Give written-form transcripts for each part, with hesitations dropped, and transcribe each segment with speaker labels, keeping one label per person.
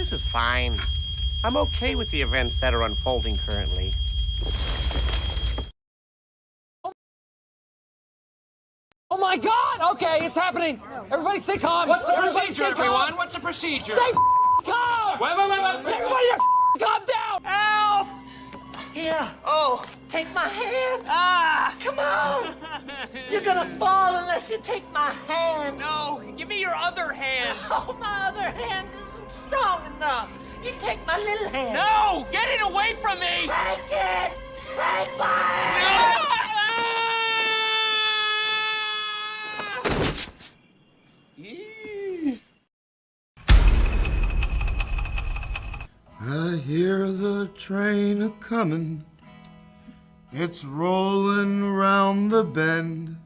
Speaker 1: This is fine. I'm okay with the events that are unfolding currently.
Speaker 2: Oh my God! Okay, it's happening. Everybody stay calm.
Speaker 3: What's the procedure, everyone? What's the procedure?
Speaker 2: Stay calm!
Speaker 3: Wait.
Speaker 2: Everybody just calm down!
Speaker 1: Help! Here.
Speaker 3: Oh.
Speaker 1: Take my hand.
Speaker 3: Ah!
Speaker 1: Come on. You're gonna fall unless you take my hand.
Speaker 3: No, give me your other hand.
Speaker 1: Oh, my other hand isn't strong enough. You take my little hand.
Speaker 3: No, get it away from me.
Speaker 1: Take it. Take my hand.
Speaker 4: I hear the train a-comin', it's rollin' round the bend.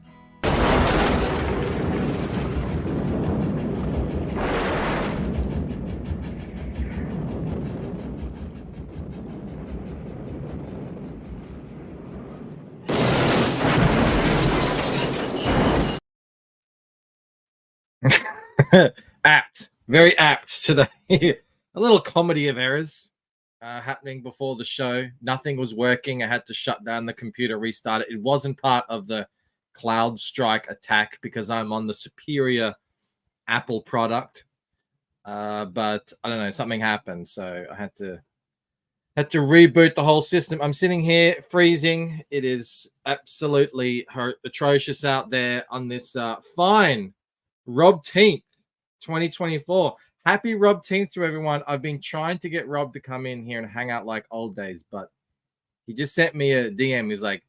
Speaker 5: Apt, very apt today. A little comedy of errors happening before the show. Nothing was working. I had to shut down the computer, restart it. It wasn't part of the Cloud Strike attack because I'm on the superior Apple product. But I don't know, something happened, so I had to reboot the whole system. I'm sitting here freezing. It is absolutely atrocious out there on this fine Robteenth 2024. Happy Robteenth to everyone. I've been trying to get Rob to come in here and hang out like old days, but he just sent me a DM. He's like,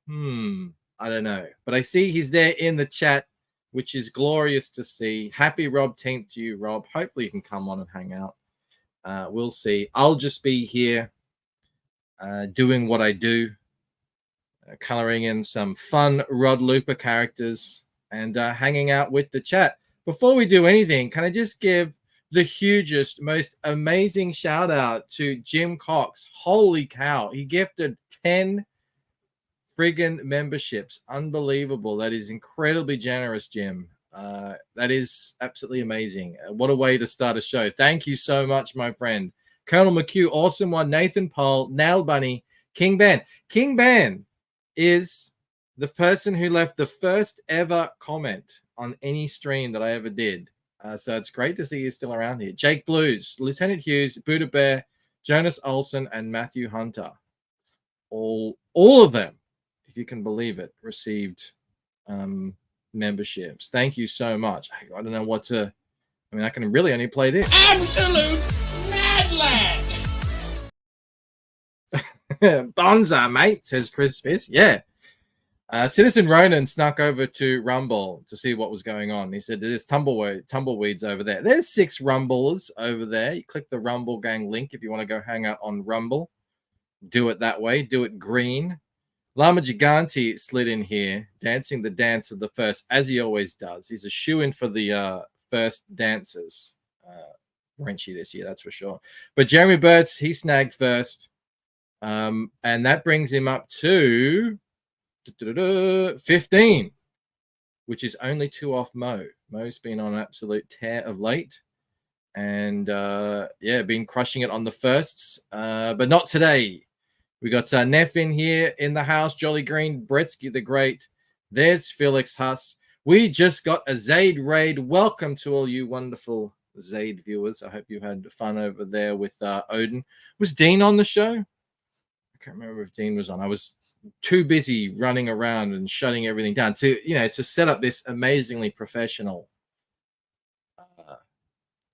Speaker 5: I don't know. But I see he's there in the chat, which is glorious to see. Happy Robteenth to you, Rob. Hopefully you can come on and hang out. We'll see. I'll just be here doing what I do, coloring in some fun Rod Looper characters and hanging out with the chat. Before we do anything, can I just give the hugest, most amazing shout out to Jim Cox? Holy cow. He gifted 10 friggin' memberships. Unbelievable. That is incredibly generous, Jim. That is absolutely amazing. What a way to start a show. Thank you so much, my friend. Colonel McHugh, awesome one. Nathan Pohl, Nail Bunny, King Ben. King Ben is the person who left the first ever comment on any stream that I ever did. So it's great to see you still around here. Jake Blues, Lieutenant Hughes, Buddha Bear, Jonas Olson, and Matthew Hunter. All of them, if you can believe it, received memberships. Thank you so much. I don't know what to... I mean, I can really only play this.
Speaker 3: Absolute mad lad.
Speaker 5: Bonza, mate, says Chris Fisk. Yeah. Citizen Ronan snuck over to Rumble to see what was going on. He said, there's tumbleweeds over there. There's 6 Rumblers over there. You click the Rumble Gang link if you want to go hang out on Rumble. Do it that way. Do it green. Lama Gigante slid in here, dancing the dance of the first, as he always does. He's a shoo-in for the first dancers. Wrenchy this year, that's for sure. But Jeremy Burtz, he snagged first. And that brings him up to 15, which is only 2 off Mo. Mo's been on an absolute tear of late. And, yeah, been crushing it on the firsts. But not today. We got Neff in here in the house. Jolly Green, Bretsky the Great. There's Felix Huss. We just got a Zaid raid. Welcome to all you wonderful Zaid viewers. I hope you had fun over there with Odin. Was Dean on the show? I can't remember if Dean was on. I was too busy running around and shutting everything down to set up this amazingly professional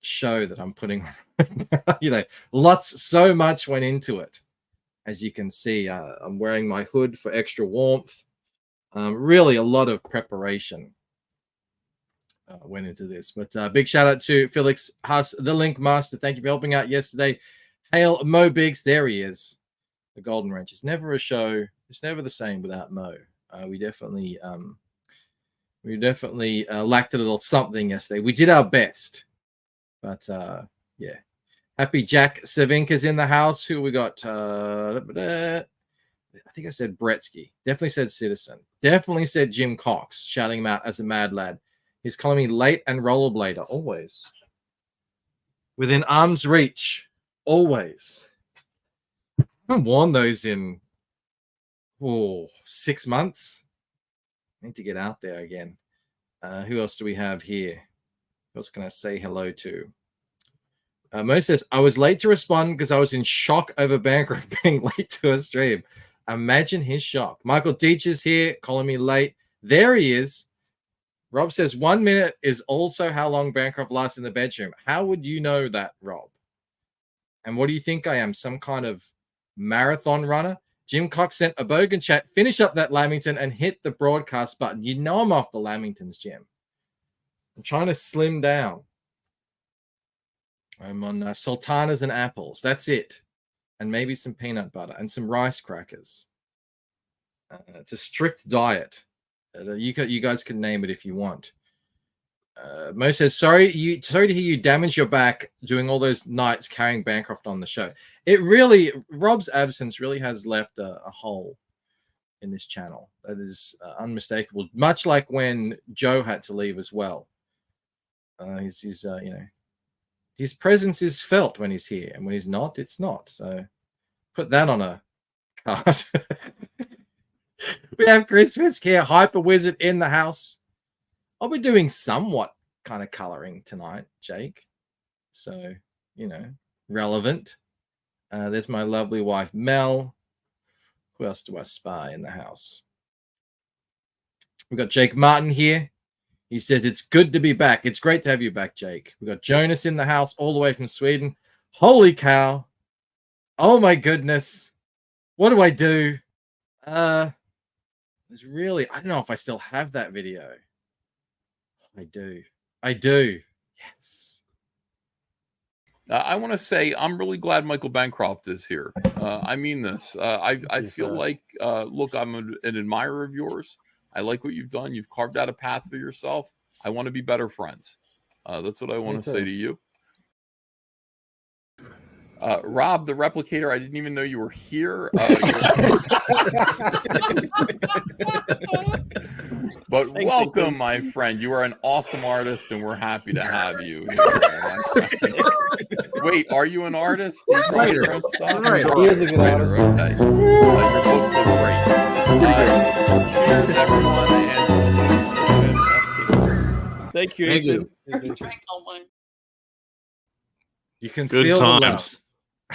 Speaker 5: show that I'm putting on. So much went into it. As you can see, I'm wearing my hood for extra warmth. Really a lot of preparation went into this. But big shout out to Felix Huss, the Link Master. Thank you for helping out yesterday. Hail Mo Biggs. There he is. The Golden Wrench. It's never a show. It's never the same without Mo. We definitely lacked a little something yesterday. We did our best. But yeah. Happy Jack Savinka's in the house. Who we got? I think I said Bretsky. Definitely said Citizen. Definitely said Jim Cox, shouting him out as a mad lad. He's calling me late and rollerblader, always. within arm's reach, always. I haven't worn those in 6 months. I need to get out there again. Who else do we have here? Who else can I say hello to? Mo says, I was late to respond because I was in shock over Bancroft being late to a stream. Imagine his shock. Michael Deitch is here, calling me late. There he is. Rob says 1 minute is also how long Bancroft lasts in the bedroom. How would you know that, Rob? And what do you think I am? Some kind of marathon runner? Jim Cox sent a bogan chat. Finish up that Lamington and hit the broadcast button. You know I'm off the Lamingtons, Jim. I'm trying to slim down. I'm on sultanas and apples. That's it. And maybe some peanut butter and some rice crackers. It's a strict diet. You guys can name it if you want. Mo says, sorry to hear you damage your back doing all those nights carrying Bancroft on the show. Rob's absence really has left a hole in this channel. That is unmistakable. Much like when Joe had to leave as well. His presence is felt when he's here, and when he's not, it's not. So put that on a card. We have Chris Fisk here, Hyper Wizard in the house. I'll be doing somewhat kind of coloring tonight, Jake. So, relevant. There's my lovely wife, Mel. Who else do I spy in the house? We've got Jake Martin here. He says, it's good to be back. It's great to have you back, Jake. We've got Jonas in the house all the way from Sweden. Holy cow. Oh, my goodness. What do I do? I don't know if I still have that video. I do. Yes.
Speaker 6: I want to say I'm really glad Michael Bancroft is here. I mean this. I feel like, look, I'm an admirer of yours. I like what you've done. You've carved out a path for yourself. I want to be better friends. That's what I want to say to you. Rob, the replicator, I didn't even know you were here. But welcome, my friend. You are an awesome artist, and we're happy to have you here. Wait, are you an artist? You write your own stuff?
Speaker 2: He is a good artist.
Speaker 6: Okay. Your books are great. Cheers, everyone. And
Speaker 7: thank you.
Speaker 2: Thank you.
Speaker 5: You can
Speaker 7: Good
Speaker 5: feel
Speaker 7: times.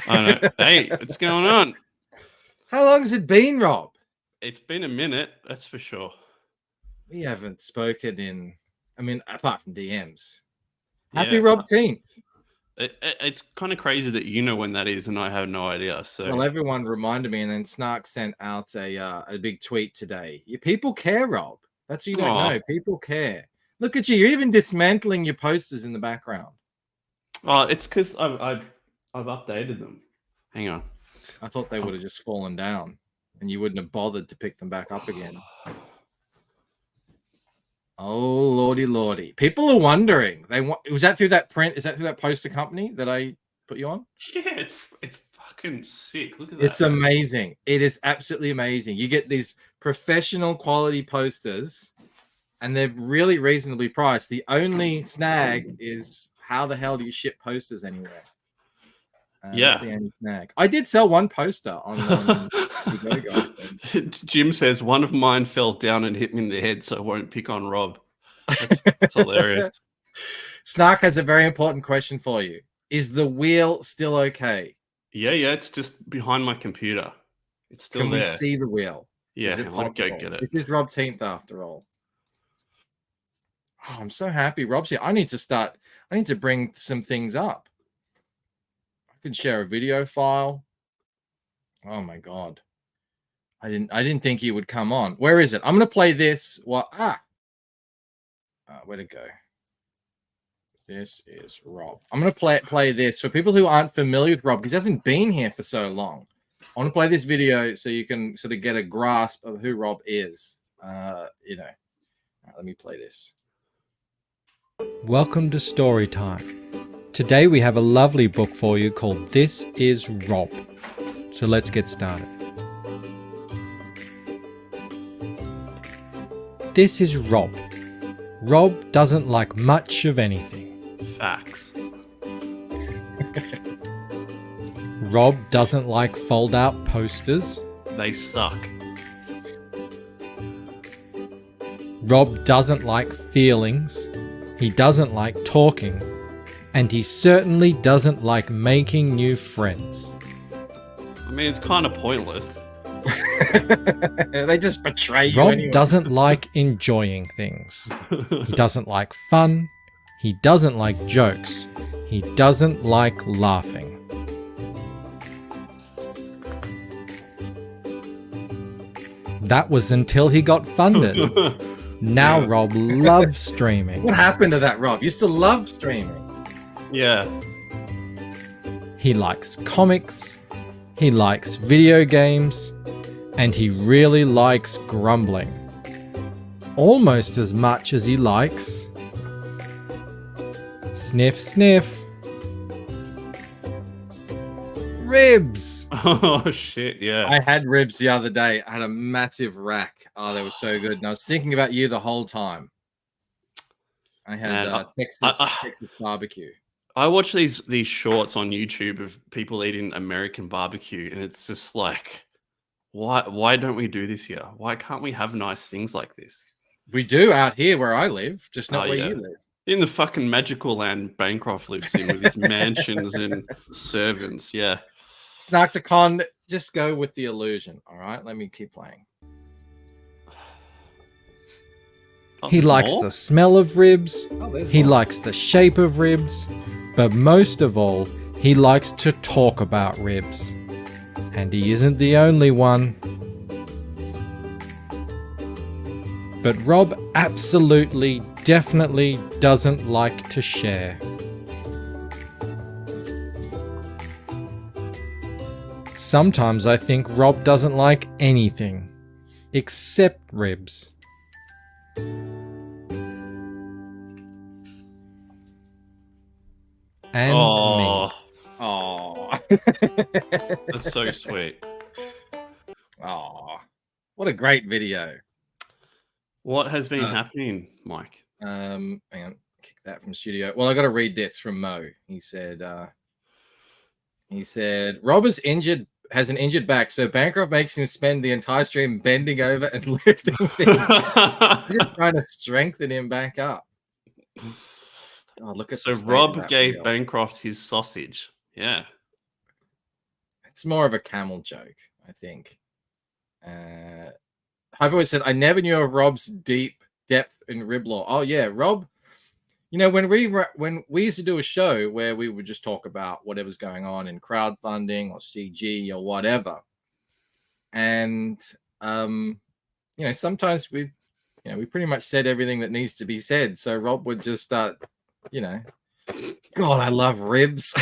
Speaker 7: I know. Hey, what's going on?
Speaker 5: How long has it been, Rob?
Speaker 7: It's been a minute, that's for sure.
Speaker 5: We haven't spoken apart from DMs. Happy
Speaker 7: Yeah.
Speaker 5: Robteenth.
Speaker 7: It's kind of crazy that you know when that is, and I have no idea. So
Speaker 5: Well, everyone reminded me, and then Snark sent out a big tweet today. People care, Rob. That's what you don't know. People care. Look at you. You're even dismantling your posters in the background.
Speaker 7: it's because I've updated them. Hang on.
Speaker 5: I thought they would have just fallen down, and you wouldn't have bothered to pick them back up again. Oh, lordy. People are wondering. Was that through that print? Is that through that poster company that I put you on?
Speaker 7: Yeah, it's fucking sick. Look at that.
Speaker 5: It's amazing. It is absolutely amazing. You get these professional quality posters, and they're really reasonably priced. The only snag is how the hell do you ship posters anywhere? That's the only snag. I did sell one poster on
Speaker 7: Jim says one of mine fell down and hit me in the head, so I won't pick on Rob. That's hilarious.
Speaker 5: Snark has a very important question for you. Is the wheel still okay?
Speaker 7: Yeah, it's just behind my computer. It's still
Speaker 5: Can
Speaker 7: there.
Speaker 5: we see the wheel?
Speaker 7: Yeah,
Speaker 5: Is it
Speaker 7: I'll go
Speaker 5: possible?
Speaker 7: get it.
Speaker 5: It is Robteenth after all. Oh, I'm so happy Rob's here. I need to bring some things up. I can share a video file. Oh my god. I didn't think he would come on. Where is it? I'm gonna play this. Where'd it go? This is Rob. I'm gonna play this for people who aren't familiar with Rob because he hasn't been here for so long. I want to play this video so you can sort of get a grasp of who Rob is. Let me play this.
Speaker 8: Welcome to Story Time. Today we have a lovely book for you called This is Rob. So let's get started. This is Rob. Rob doesn't like much of anything.
Speaker 7: Facts.
Speaker 8: Rob doesn't like fold-out posters.
Speaker 7: They suck.
Speaker 8: Rob doesn't like feelings. He doesn't like talking. And he certainly doesn't like making new friends.
Speaker 7: I mean, it's kind of pointless.
Speaker 5: They just betray you
Speaker 8: Rob
Speaker 5: anyway.
Speaker 8: doesn't like enjoying things. He doesn't like fun. He doesn't like jokes. He doesn't like laughing. That was until he got funded. Now Rob loves streaming.
Speaker 5: What happened to that, Rob? You used to love streaming.
Speaker 7: Yeah.
Speaker 8: He likes comics. He likes video games. And he really likes grumbling. Almost as much as he likes... Sniff, sniff. Ribs!
Speaker 7: Oh, shit, yeah.
Speaker 5: I had ribs the other day. I had a massive rack. Oh, they were so good. And I was thinking about you the whole time. I had
Speaker 7: Man,
Speaker 5: Texas barbecue.
Speaker 7: I watch these shorts on YouTube of people eating American barbecue, and it's just like, why don't we do this here? Why can't we have nice things like this?
Speaker 5: We do out here where I live, just not where
Speaker 7: yeah.
Speaker 5: you live.
Speaker 7: In the fucking magical land Bancroft lives in with his mansions and servants, yeah.
Speaker 5: Snarktacon, just go with the illusion, all right? Let me keep playing.
Speaker 8: He likes the smell of ribs. He likes the shape of ribs. But most of all, he likes to talk about ribs. And he isn't the only one. But Rob absolutely, definitely doesn't like to share. Sometimes I think Rob doesn't like anything except ribs. And me.
Speaker 5: Oh.
Speaker 7: That's so sweet.
Speaker 5: Oh. What a great video.
Speaker 7: What has been happening, Mike?
Speaker 5: Hang on, kick that from studio. Well, I got to read this from Mo. He said, Rob is injured, has an injured back, so Bancroft makes him spend the entire stream bending over and lifting things. Just trying to strengthen him back up. Oh, look at
Speaker 7: so Rob gave Bancroft his sausage. Yeah.
Speaker 5: It's more of a camel joke, I think. Hyper said, I never knew of Rob's deep depth in rib lore. Oh yeah, Rob. You know, when we used to do a show where we would just talk about whatever's going on in crowdfunding or CG or whatever, and you know, sometimes we pretty much said everything that needs to be said. So Rob would just start, you know, God, I love ribs.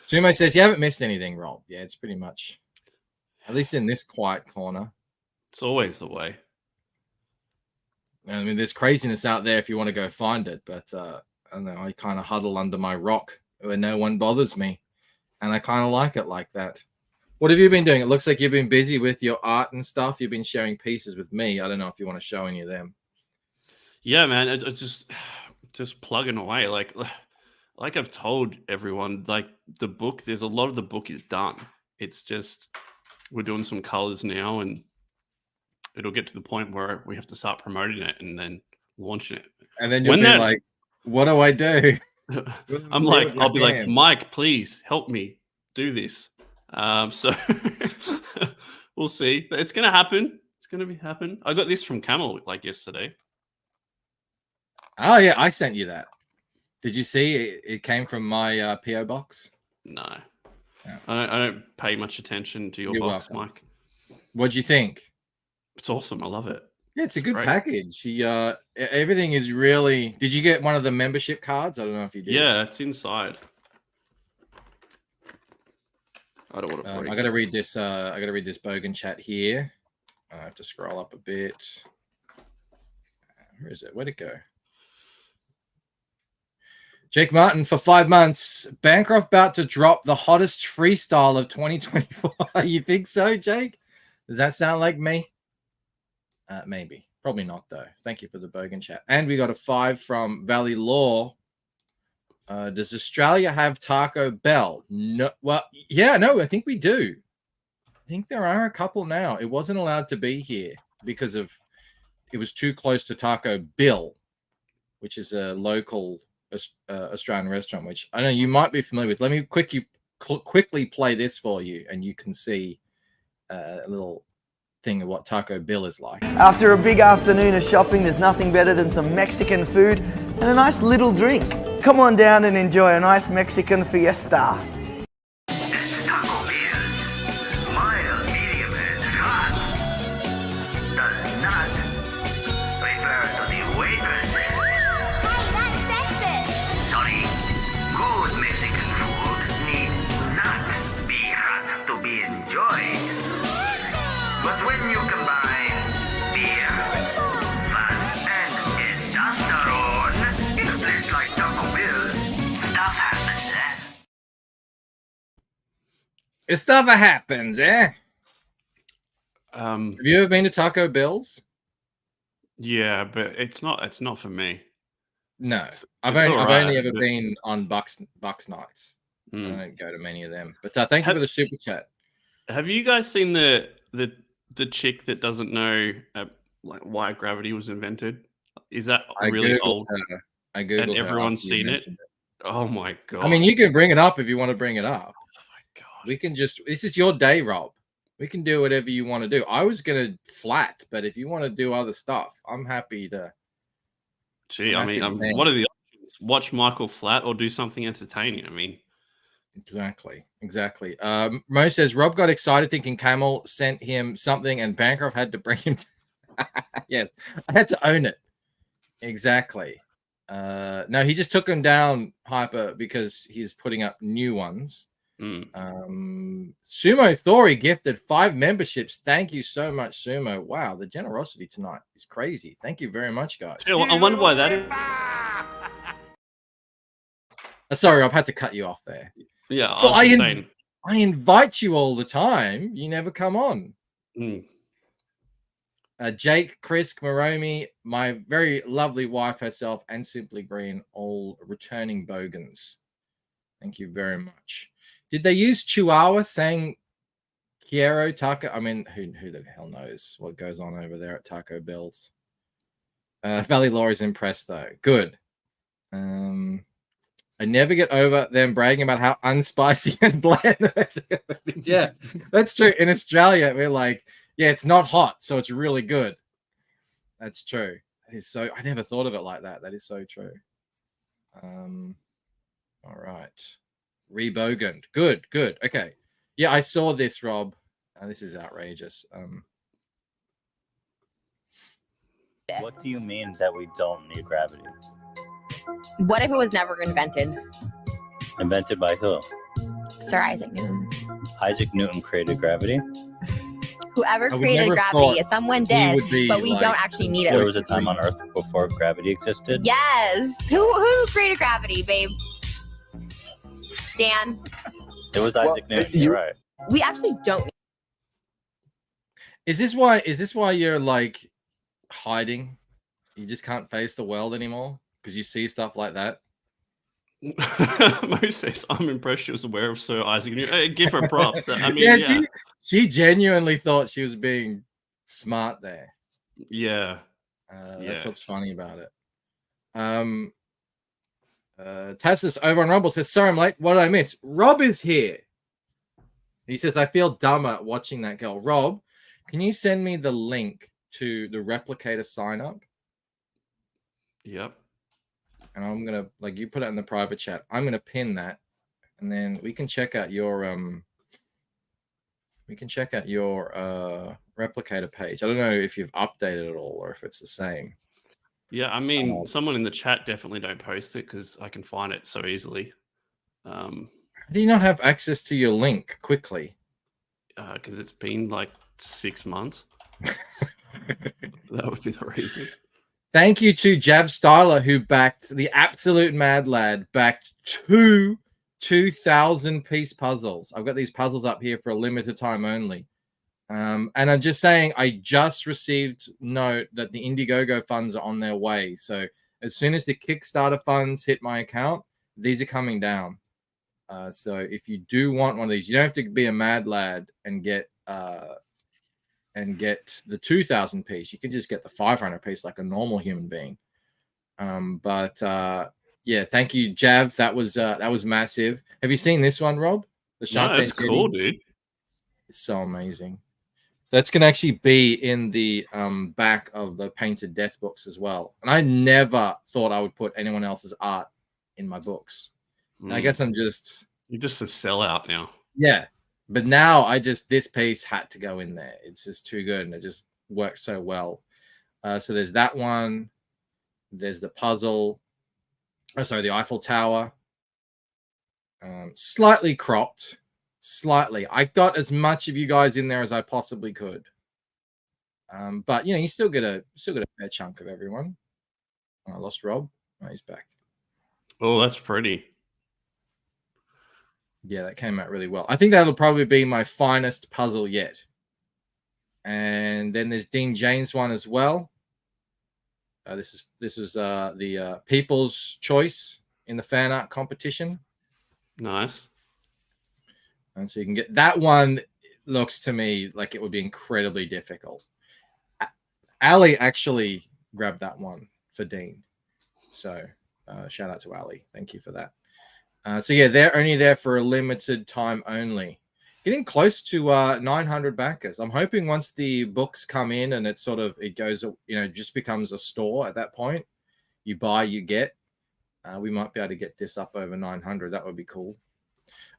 Speaker 5: Sumo says you haven't missed anything, Rob. Yeah, it's pretty much, at least in this quiet corner.
Speaker 7: It's always the way.
Speaker 5: I mean, there's craziness out there if you want to go find it, but I don't know, I kind of huddle under my rock where no one bothers me, and I kind of like it like that. What have you been doing? It looks like you've been busy with your art and stuff. You've been sharing pieces with me. I don't know if you want to show any of them.
Speaker 7: Yeah, man, it's just plugging away. Like I've told everyone, like the book, there's a lot of the book is done. It's just we're doing some colors now, and it'll get to the point where we have to start promoting it and then launching it.
Speaker 5: And then you'll be like, what do I do?
Speaker 7: I'm like, I'll be like, Mike, please help me do this. So we'll see. But it's gonna happen. It's gonna happen. I got this from Camel like yesterday.
Speaker 5: Oh yeah, I sent you that. Did you see it came from my PO box?
Speaker 7: No.
Speaker 5: Yeah.
Speaker 7: I don't pay much attention to your box,
Speaker 5: welcome.
Speaker 7: Mike.
Speaker 5: What'd you think?
Speaker 7: It's awesome. I love it.
Speaker 5: Yeah, it's a good package. Everything is really. Did you get one of the membership cards? I don't know if you did.
Speaker 7: Yeah, it's inside. I don't want to break
Speaker 5: I got to read this. I got to read this Bogan chat here. I have to scroll up a bit. Where is it? Where'd it go? Jake Martin for 5 months. Bancroft about to drop the hottest freestyle of 2024. You think so, Jake? Does that sound like me? Maybe. Probably not, though. Thank you for the Bogan chat. And we got a 5 from Valley Law. Does Australia have Taco Bell? No. Well, yeah, no, I think we do. I think there are a couple now. It wasn't allowed to be here because of it was too close to Taco Bill, which is a local Australian restaurant, which I know you might be familiar with. Let me quickly play this for you, and you can see a little thing of what Taco Bill is like.
Speaker 9: After a big afternoon of shopping, there's nothing better than some Mexican food and a nice little drink. Come on down and enjoy a nice Mexican fiesta.
Speaker 10: It's Taco Bell's mild, medium, and hot. Does not refer to the waitress.
Speaker 11: Hey, that's sexist.
Speaker 10: Sorry, good Mexican food need not be hot to be enjoyed. But when you combine beer, fat, and testosterone in a place like Taco Bell's, stuff happens, eh?
Speaker 5: Stuff happens, eh?
Speaker 7: Um,
Speaker 5: Have you ever been to Taco Bell's?
Speaker 7: yeah, but it's not for me.
Speaker 5: No, I've
Speaker 7: it's
Speaker 5: only
Speaker 7: alright,
Speaker 5: ever
Speaker 7: but-
Speaker 5: been on Bucks nights. I
Speaker 7: Mm.
Speaker 5: don't go to many of them. But thank you for the super chat.
Speaker 7: Have you guys seen the chick that doesn't know like why gravity was invented? Is that really old?
Speaker 5: her. I googled
Speaker 7: And
Speaker 5: her
Speaker 7: everyone's
Speaker 5: after you
Speaker 7: seen it?
Speaker 5: mentioned
Speaker 7: Oh my god!
Speaker 5: I mean, you can bring it up if you want to bring it up.
Speaker 7: oh my god!
Speaker 5: We can just. This is your day, Rob. We can do whatever you want to do. I was gonna flat, but if you want to do other stuff, I'm happy to.
Speaker 7: Gee,
Speaker 5: I'm
Speaker 7: I mean,
Speaker 5: happy to
Speaker 7: what are the options? Watch Michael flat or do something entertaining? I mean,
Speaker 5: Exactly. Mo says Rob got excited thinking Camel sent him something and Bancroft had to bring him. Yes, I had to own it. Exactly. No, he just took him down, Hyper, because he's putting up new ones. Sumo Thori gifted 5 memberships. Thank you so much, Sumo. Wow, the generosity tonight is crazy. Thank you very much, guys.
Speaker 7: yeah, I wonder why that is.
Speaker 5: Sorry, Rob, had to cut you off there.
Speaker 7: Yeah,
Speaker 5: Well,
Speaker 7: I was saying.
Speaker 5: I invite you all the time. You never come on.
Speaker 7: Mm.
Speaker 5: Jake, Chris, Maromi, my very lovely wife herself, and Simply Green, all returning bogans. Thank you very much. Did they use Chihuahua saying Quiero Taco? I mean, who the hell knows what goes on over there at Taco Bell's? Valley Law is impressed though. Good. I never get over them bragging about how unspicy and bland. Yeah, that's true. In Australia, we're like, yeah, it's not hot, so it's really good. That's true. That is so. I never thought of it like that. That is so true. All right. Reboganed. Good. Okay. Yeah, I saw this, Rob. This is outrageous.
Speaker 12: What do you mean that we don't need gravity?
Speaker 11: What if it was never invented?
Speaker 12: Invented by who?
Speaker 11: Sir Isaac Newton.
Speaker 12: Isaac Newton created gravity.
Speaker 11: Whoever
Speaker 12: I would
Speaker 11: created
Speaker 12: never
Speaker 11: gravity
Speaker 12: thought
Speaker 11: is someone
Speaker 12: he
Speaker 11: dead,
Speaker 12: would be,
Speaker 11: but we
Speaker 12: like,
Speaker 11: don't actually need it.
Speaker 12: There was a time on Earth before gravity existed.
Speaker 11: Yes. Who created gravity, babe? Dan.
Speaker 12: It was Isaac Newton. You're right.
Speaker 11: We actually don't.
Speaker 5: Is this why you're like hiding? You just can't face the world anymore because you see stuff like that.
Speaker 7: Mo says, "I'm impressed she was aware of Sir Isaac Newton." Hey, give her props. I mean,
Speaker 5: yeah,
Speaker 7: yeah.
Speaker 5: She genuinely thought she was being smart there.
Speaker 7: Yeah.
Speaker 5: That's what's funny about it. Tassus over on Rumble says, "Sorry, I'm late. What did I miss?" Rob is here. He says, "I feel dumber watching that girl." Rob, can you send me the link to the replicator sign up?
Speaker 7: Yep.
Speaker 5: And I'm gonna you put it in the private chat. I'm gonna pin that, and then we can check out your replicator page. I don't know if you've updated it all or if it's the same.
Speaker 7: Yeah, I mean, someone in the chat definitely don't post it because I can find it so easily.
Speaker 5: Do you not have access to your link quickly?
Speaker 7: Because it's been like 6 months. That would be the reason.
Speaker 5: Thank you to Jab Styler, who backed the absolute mad lad, backed 2,000 piece puzzles. I've got these puzzles up here for a limited time only. And I'm just saying, I just received note that the Indiegogo funds are on their way. So as soon as the Kickstarter funds hit my account, these are coming down. So if you do want one of these, you don't have to be a mad lad and get the 2,000 piece. You can just get the 500 piece like a normal human being. Yeah, thank you, Jav. That was massive. Have you seen this one, Rob? The Shark
Speaker 7: No, that's
Speaker 5: Tank
Speaker 7: cool,
Speaker 5: Yeti?
Speaker 7: dude.
Speaker 5: It's so amazing. That's going to actually be in the back of the Painted Death books as well. And I never thought I would put anyone else's art in my books. And I guess I'm just...
Speaker 7: You're just a sellout now.
Speaker 5: Yeah. But now this piece had to go in there. It's just too good. And it just works so well. So there's that one. There's the puzzle. Oh, sorry, the Eiffel Tower. Slightly cropped. Slightly. I got as much of you guys in there as I possibly could. But you still get a fair chunk of everyone. I lost Rob. Oh, he's back.
Speaker 7: Oh, that's pretty.
Speaker 5: Yeah, that came out really well. I think that'll probably be my finest puzzle yet. And then there's Dean James one as well. This was the People's Choice in the fan art competition.
Speaker 7: Nice.
Speaker 5: And so you can get that one. Looks to me like it would be incredibly difficult. Ali actually grabbed that one for Dean. So shout out to Ali. Thank you for that. So yeah, they're only there for a limited time only. Getting close to 900 backers. I'm hoping once the books come in and it goes, just becomes a store at that point. You buy, you get. We might be able to get this up over 900. That would be cool.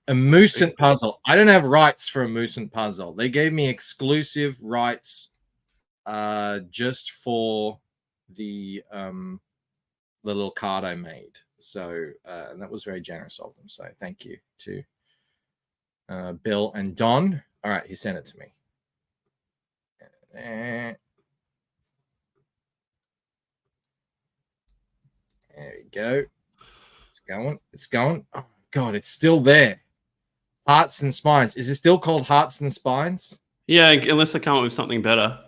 Speaker 5: A Lucent puzzle. I don't have rights for a Lucent puzzle. They gave me exclusive rights just for the little card I made. So and that was very generous of them. So thank you to Bill and Don. All right, he sent it to me. There we go. It's going. Oh God, it's still there. Hearts and Spines. Is it still called Hearts and Spines?
Speaker 7: Yeah, unless I come up with something better.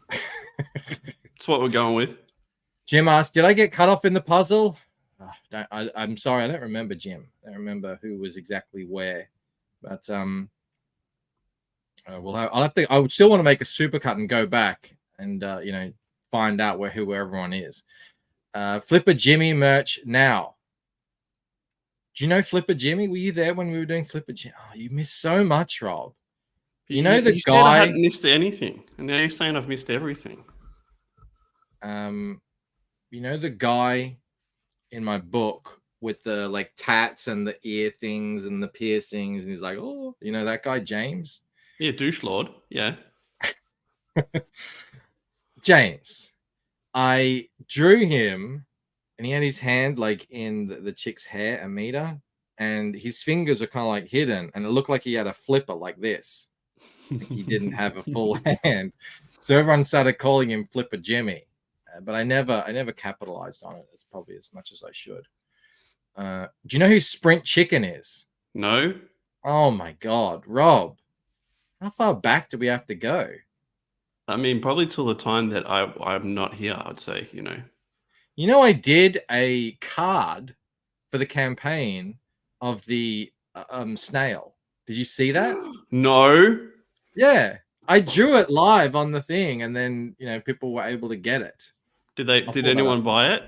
Speaker 7: That's what we're going with.
Speaker 5: Jim asked, "Did I get cut off in the puzzle?" I'm sorry, I don't remember, Jim. I don't remember who was exactly where. But I'll have to. I would still want to make a supercut and go back and find out who everyone is. Flipper Jimmy merch now. Do you know Flipper Jimmy? Were you there when we were doing Flipper Jimmy? Oh, you missed so much, Rob. You know the
Speaker 7: you
Speaker 5: guy.
Speaker 7: said I hadn't missed anything, and now you're saying I've missed everything.
Speaker 5: You know the guy in my book with the tats and the ear things and the piercings, and he's like, oh, that guy James.
Speaker 7: Yeah, douche lord. Yeah.
Speaker 5: James. I drew him. And he had his hand in the chick's hair, Amita, and his fingers are kind of hidden, and it looked like he had a flipper like this. He didn't have a full hand, so everyone started calling him Flipper Jimmy. But I never capitalized on it. It's probably as much as I should. Do you know who Sprint Chicken is?
Speaker 7: No.
Speaker 5: Oh my God, Rob! How far back do we have to go?
Speaker 7: I mean, probably till the time that I'm not here. I'd say,
Speaker 5: I did a card for the campaign of the snail. Did you see that?
Speaker 7: No.
Speaker 5: Yeah. I drew it live on the thing, and then, people were able to get it.
Speaker 7: Did anyone buy it?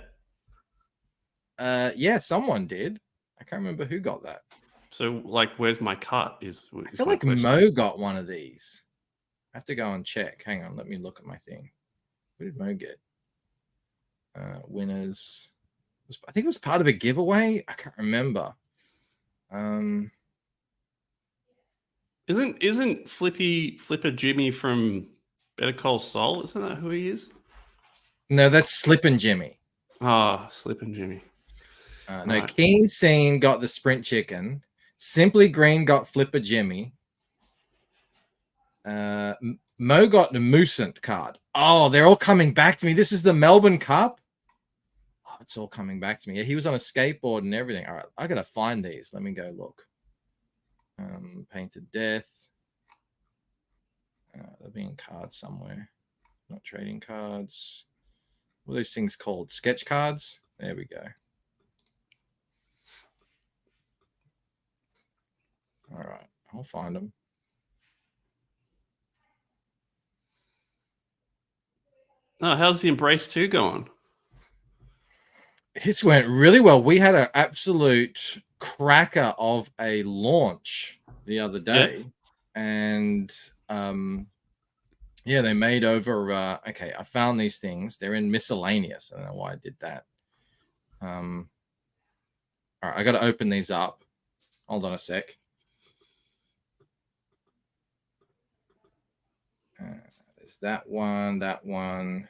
Speaker 5: Yeah, someone did. I can't remember who got that.
Speaker 7: So, where's my cut? I
Speaker 5: feel like Mo got one of these. I have to go and check. Hang on, let me look at my thing. Who did Mo get? Winners. I think it was part of a giveaway. I can't remember.
Speaker 7: Isn't Flipper Jimmy from Better Call Saul? Isn't that who he is?
Speaker 5: No, that's Slippin' Jimmy.
Speaker 7: Ah, Slippin' Jimmy.
Speaker 5: No, right. Keen Scene got the Sprint Chicken. Simply Green got Flipper Jimmy. Mo got the Lucent card. Oh, they're all coming back to me. This is the Melbourne Cup. Oh, it's all coming back to me. Yeah, he was on a skateboard and everything. All right, I gotta find these. Let me go look. Painted Death. They're being cards somewhere. Not trading cards. What are those things called? Sketch cards. There we go. All right, I'll find them.
Speaker 7: Oh, how's the Embrace 2 going?
Speaker 5: It went really well. We had an absolute cracker of a launch the other day, and yeah, they made over. Okay, I found these things. They're in miscellaneous. I don't know why I did that. All right, I got to open these up. Hold on a sec. There's that one,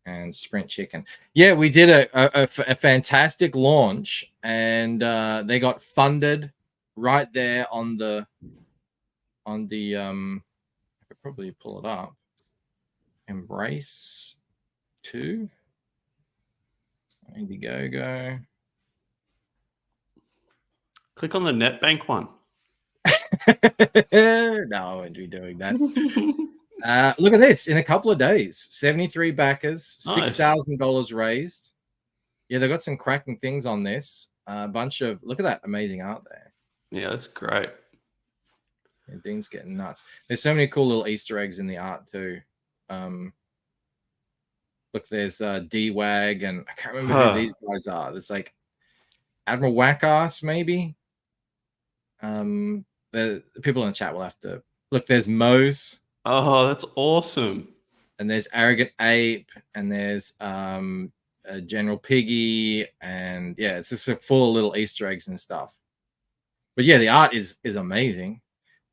Speaker 5: and Sprint Chicken. Yeah, we did a fantastic launch, and they got funded right there on the. I could probably pull it up. Embrace 2. Indiegogo.
Speaker 7: Click on the NetBank one.
Speaker 5: No, I won't be doing that. Look at this. In a couple of days, 73 backers,
Speaker 7: Nice.
Speaker 5: $6,000 raised. Yeah, they've got some cracking things on this. A bunch of, look at that amazing art there.
Speaker 7: Yeah, that's great.
Speaker 5: And Dean's getting nuts. There's so many cool little Easter eggs in the art too. Look, there's D-Wag, and I can't remember who these guys are. There's like Admiral Wackass, maybe. The people in the chat will have to look. There's Mose.
Speaker 7: Oh, that's awesome.
Speaker 5: And there's Arrogant Ape, and there's General Piggy, and yeah, it's just full of little Easter eggs and stuff. But yeah, the art is amazing.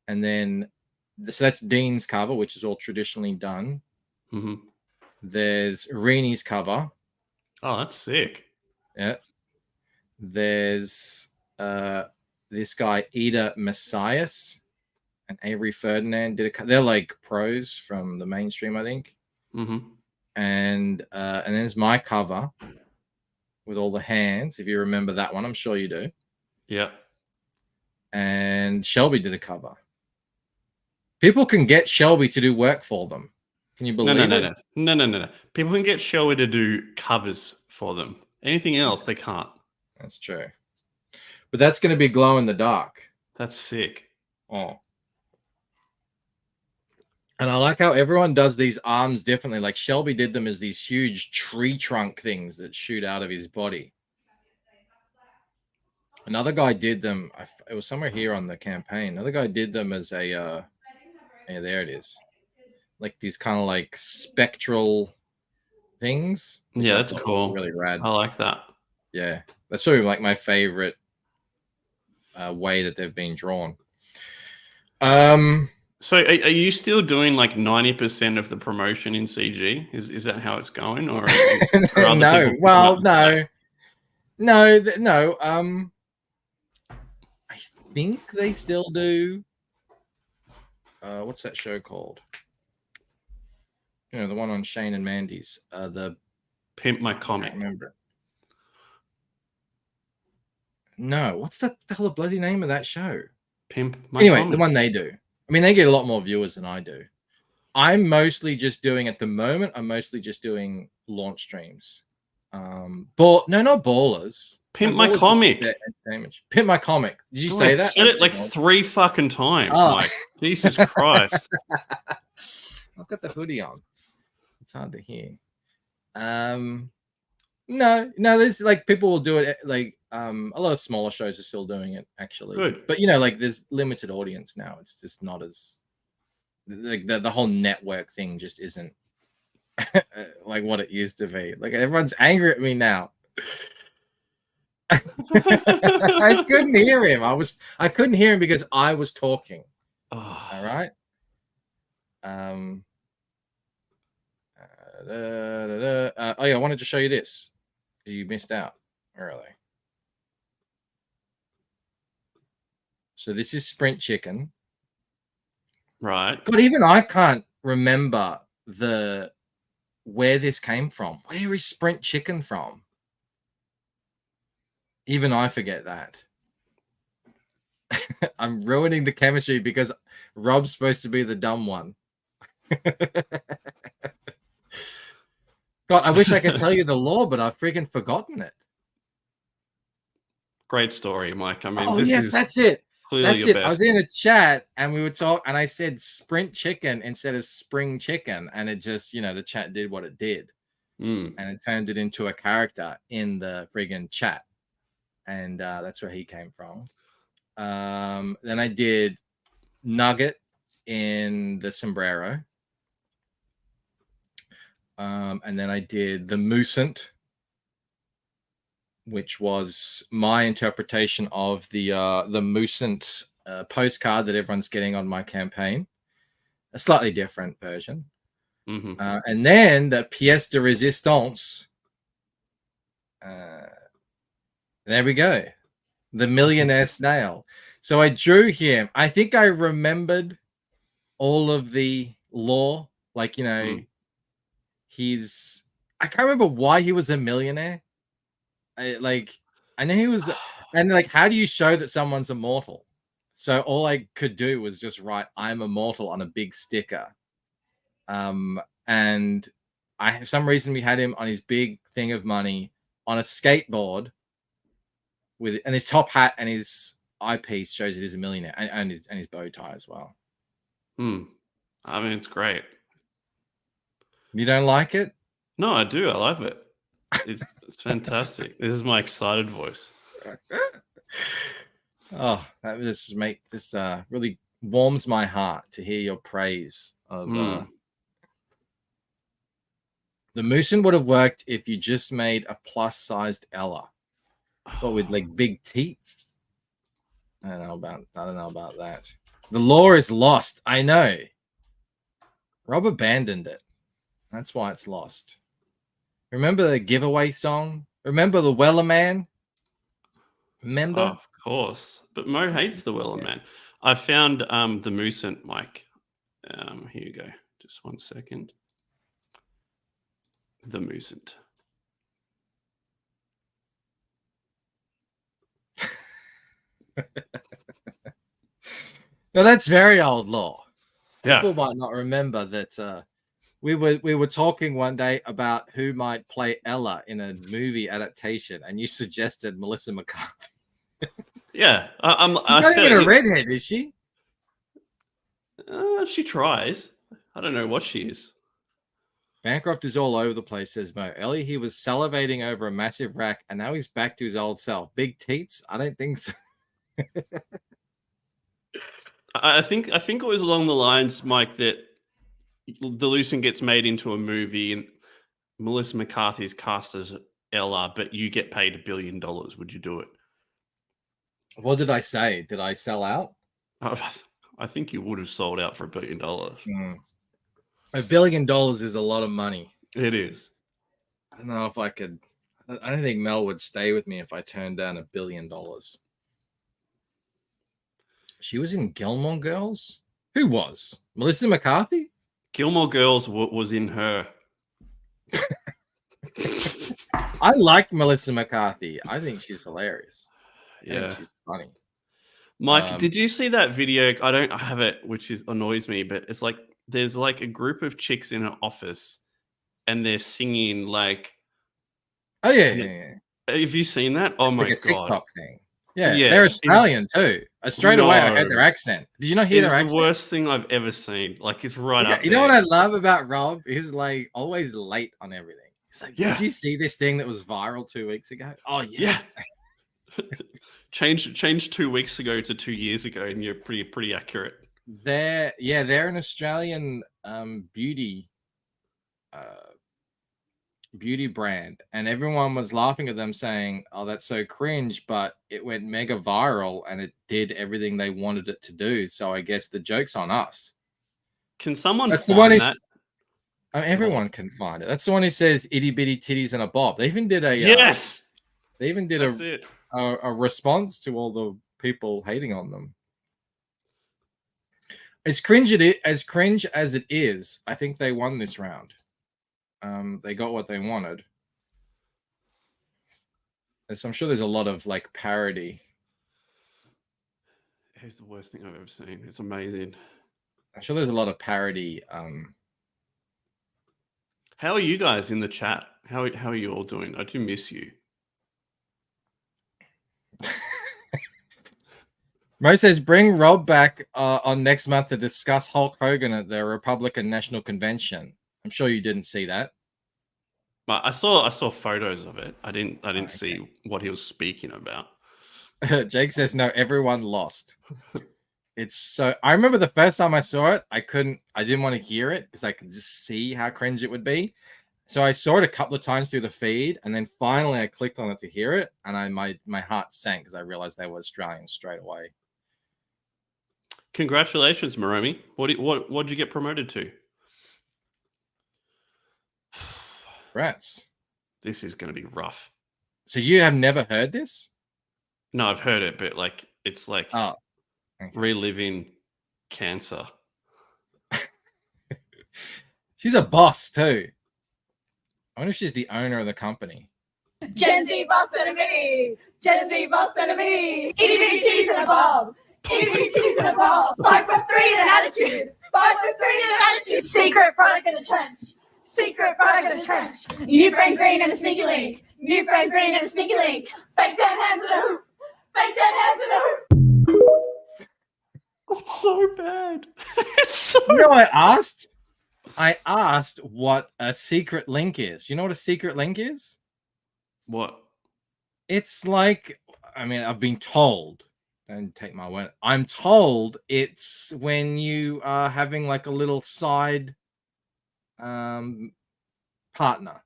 Speaker 5: And then so that's Dean's cover, which is all traditionally done.
Speaker 7: Mm-hmm.
Speaker 5: There's Reenie's cover.
Speaker 7: Oh, that's sick.
Speaker 5: Yeah. There's this guy Ida Messias and Avery Ferdinand did they're like pros from the mainstream, I think.
Speaker 7: Mm-hmm.
Speaker 5: And then there's my cover with all the hands. If you remember that one, I'm sure you do.
Speaker 7: Yeah.
Speaker 5: And Shelby did a cover. People can get Shelby to do work for them. Can you believe it?
Speaker 7: No. People can get Shelby to do covers for them. Anything else, they can't.
Speaker 5: That's true. But that's going to be glow in the dark.
Speaker 7: That's sick.
Speaker 5: Oh. And I like how everyone does these arms differently. Like Shelby did them as these huge tree trunk things that shoot out of his body. Another guy did them. It was somewhere here on the campaign. Another guy did them as a, yeah, there it is. Like these kind of like spectral things.
Speaker 7: Yeah, that's cool.
Speaker 5: Really rad.
Speaker 7: I like that.
Speaker 5: Yeah, that's probably like my favorite way that they've been drawn.
Speaker 7: So are you still doing like 90% of the promotion in CG? Is that how it's going? Or
Speaker 5: no, well, no. I think they still do. What's that show called? You know, the one on Shane and Mandy's. The
Speaker 7: Pimp My Comic.
Speaker 5: I remember. No, what's the hell bloody name of that show?
Speaker 7: Pimp My
Speaker 5: Anyway,
Speaker 7: Comic.
Speaker 5: the one they do. I mean, they get a lot more viewers than I do. I'm mostly just doing at the moment. I'm mostly just doing launch streams. Not ballers.
Speaker 7: Pimp My Comic.
Speaker 5: Pimp My Comic. Did you say that?
Speaker 7: Said it like 3 fucking times.
Speaker 5: Oh.
Speaker 7: Like, Jesus Christ.
Speaker 5: I've got the hoodie on. It's hard to hear. No, there's like people will do it like a lot of smaller shows are still doing it actually.
Speaker 7: Good.
Speaker 5: But you know, like there's limited audience now. It's just not as like the whole network thing just isn't like what it used to be. Like everyone's angry at me now. I couldn't hear him. I couldn't hear him because I was talking.
Speaker 7: Oh.
Speaker 5: All right. Oh yeah, I wanted to show you this. You missed out. Where are they? So this is Sprint Chicken.
Speaker 7: Right.
Speaker 5: God, even I can't remember where this came from. Where is Sprint Chicken from? Even I forget that. I'm ruining the chemistry because Rob's supposed to be the dumb one. God, I wish I could tell you the lore, but I've freaking forgotten it.
Speaker 7: Great story, Mike. I mean,
Speaker 5: that's it.
Speaker 7: Clearly
Speaker 5: That's
Speaker 7: your
Speaker 5: it.
Speaker 7: best.
Speaker 5: I was in a chat and we were talking, and I said sprint chicken instead of spring chicken, and it just, the chat did what it did, and it turned it into a character in the friggin' chat, and that's where he came from. Then I did Nugget in the sombrero, and then I did the Lucent, which was my interpretation of the Lucent postcard that everyone's getting on my campaign, a slightly different version. And then the pièce de résistance. There we go, the millionaire snail. So I drew him. I think I remembered all of the lore, like he's. I can't remember why he was a millionaire. I know he was, and like, how do you show that someone's immortal? So all I could do was just write "I'm immortal" on a big sticker. And for some reason we had him on his big thing of money on a skateboard and his top hat and his eyepiece shows that he's a millionaire, and his bow tie as well.
Speaker 7: I mean, it's great.
Speaker 5: You don't like it?
Speaker 7: No, I do. I love it. It's fantastic. This is my excited voice.
Speaker 5: Oh, that just really warms my heart to hear your praise of the Moosin would have worked if you just made a plus-sized Ella, but with like big teats. I don't know about that. The lore is lost. I know. Rob abandoned it. That's why it's lost. Remember the giveaway song? Remember the Weller Man? Remember?
Speaker 7: Of course. But Mo hates the Weller Man. I found the Moosent mic. Here you go. Just 1 second. The Moosent.
Speaker 5: Now that's very old lore.
Speaker 7: Yeah.
Speaker 5: People might not remember that we were talking one day about who might play Ella in a movie adaptation, and you suggested Melissa McCarthy.
Speaker 7: Yeah,
Speaker 5: She's not even a redhead, is she?
Speaker 7: She tries. I don't know what she is.
Speaker 5: Bancroft is all over the place, says Mo. Earlier he was salivating over a massive rack, and now he's back to his old self. Big teats? I don't think so.
Speaker 7: I think it was along the lines, Mike, that the Lucent gets made into a movie and Melissa McCarthy's cast as Ella, but you get paid $1 billion. Would you do it?
Speaker 5: What did I say? Did I sell out?
Speaker 7: I think you would have sold out for $1 billion.
Speaker 5: $1 billion is a lot of money.
Speaker 7: It is.
Speaker 5: I don't know if I could. I don't think Mel would stay with me if I turned down $1 billion. She was in Gilmore Girls? Who was? Melissa McCarthy?
Speaker 7: Gilmore Girls was in her.
Speaker 5: I like Melissa McCarthy. I think she's hilarious.
Speaker 7: Yeah.
Speaker 5: She's funny.
Speaker 7: Mike, did you see that video? I don't have it, which annoys me, but it's like there's like a group of chicks in an office and they're singing like.
Speaker 5: Oh, yeah.
Speaker 7: Have you seen that? Oh, my
Speaker 5: like a
Speaker 7: God.
Speaker 5: TikTok thing. Yeah, they're Australian too. Straight away, I heard their accent. Did you not hear their accent?
Speaker 7: It's the worst thing I've ever seen. Like, it's right up there.
Speaker 5: You know what I love about Rob? He's like always late on everything. He's like, did you see this thing that was viral 2 weeks ago? Oh, yeah.
Speaker 7: Change 2 weeks ago to 2 years ago, and you're pretty accurate.
Speaker 5: They're an Australian beauty brand, and everyone was laughing at them saying, "Oh, that's so cringe," but it went mega viral and it did everything they wanted it to do. So I guess the joke's on us.
Speaker 7: Can someone
Speaker 5: That's
Speaker 7: find
Speaker 5: the one
Speaker 7: that?
Speaker 5: I mean, everyone can find it. That's the one who says itty bitty titties and a bob. They even did a They even did a response to all the people hating on them. As cringe as it is, I think they won this round. They got what they wanted. So I'm sure there's a lot of like parody.
Speaker 7: It's the worst thing I've ever seen. It's amazing.
Speaker 5: I'm sure there's a lot of parody.
Speaker 7: How are you guys in the chat? How are you all doing? I do miss you.
Speaker 5: Mo says, bring Rob back on next month to discuss Hulk Hogan at the Republican National Convention. I'm sure you didn't see that.
Speaker 7: I saw photos of it. I didn't see what he was speaking about.
Speaker 5: Jake says, no, everyone lost. It's so. I remember the first time I saw it, I didn't want to hear it because I could just see how cringe it would be. So I saw it a couple of times through the feed, and then finally I clicked on it to hear it, and my heart sank because I realized they were Australians straight away.
Speaker 7: Congratulations, Maromi. What did you get promoted to?
Speaker 5: Rats.
Speaker 7: This is going to be rough.
Speaker 5: So you have never heard this?
Speaker 7: No, I've heard it, but like it's like reliving cancer.
Speaker 5: She's a boss too. I wonder if she's the owner of the company.
Speaker 13: Gen Z boss and a mini. Gen Z boss and a mini. Itty bitty cheese and a bob. Itty bitty cheese and a bob. 5'3" and an attitude. 5'3" and an attitude. Secret product in the trench. Secret product in the trench. New friend green and a sneaky link. New friend green and a sneaky link. Fake 10 hands in a hoop. Fake 10 hands in a hoop.
Speaker 7: That's so bad.
Speaker 5: You know what I asked what a secret link is. You know what a secret link is?
Speaker 7: What?
Speaker 5: It's like, I mean, I've been told, don't take my word. I'm told it's when you are having like a little side partner.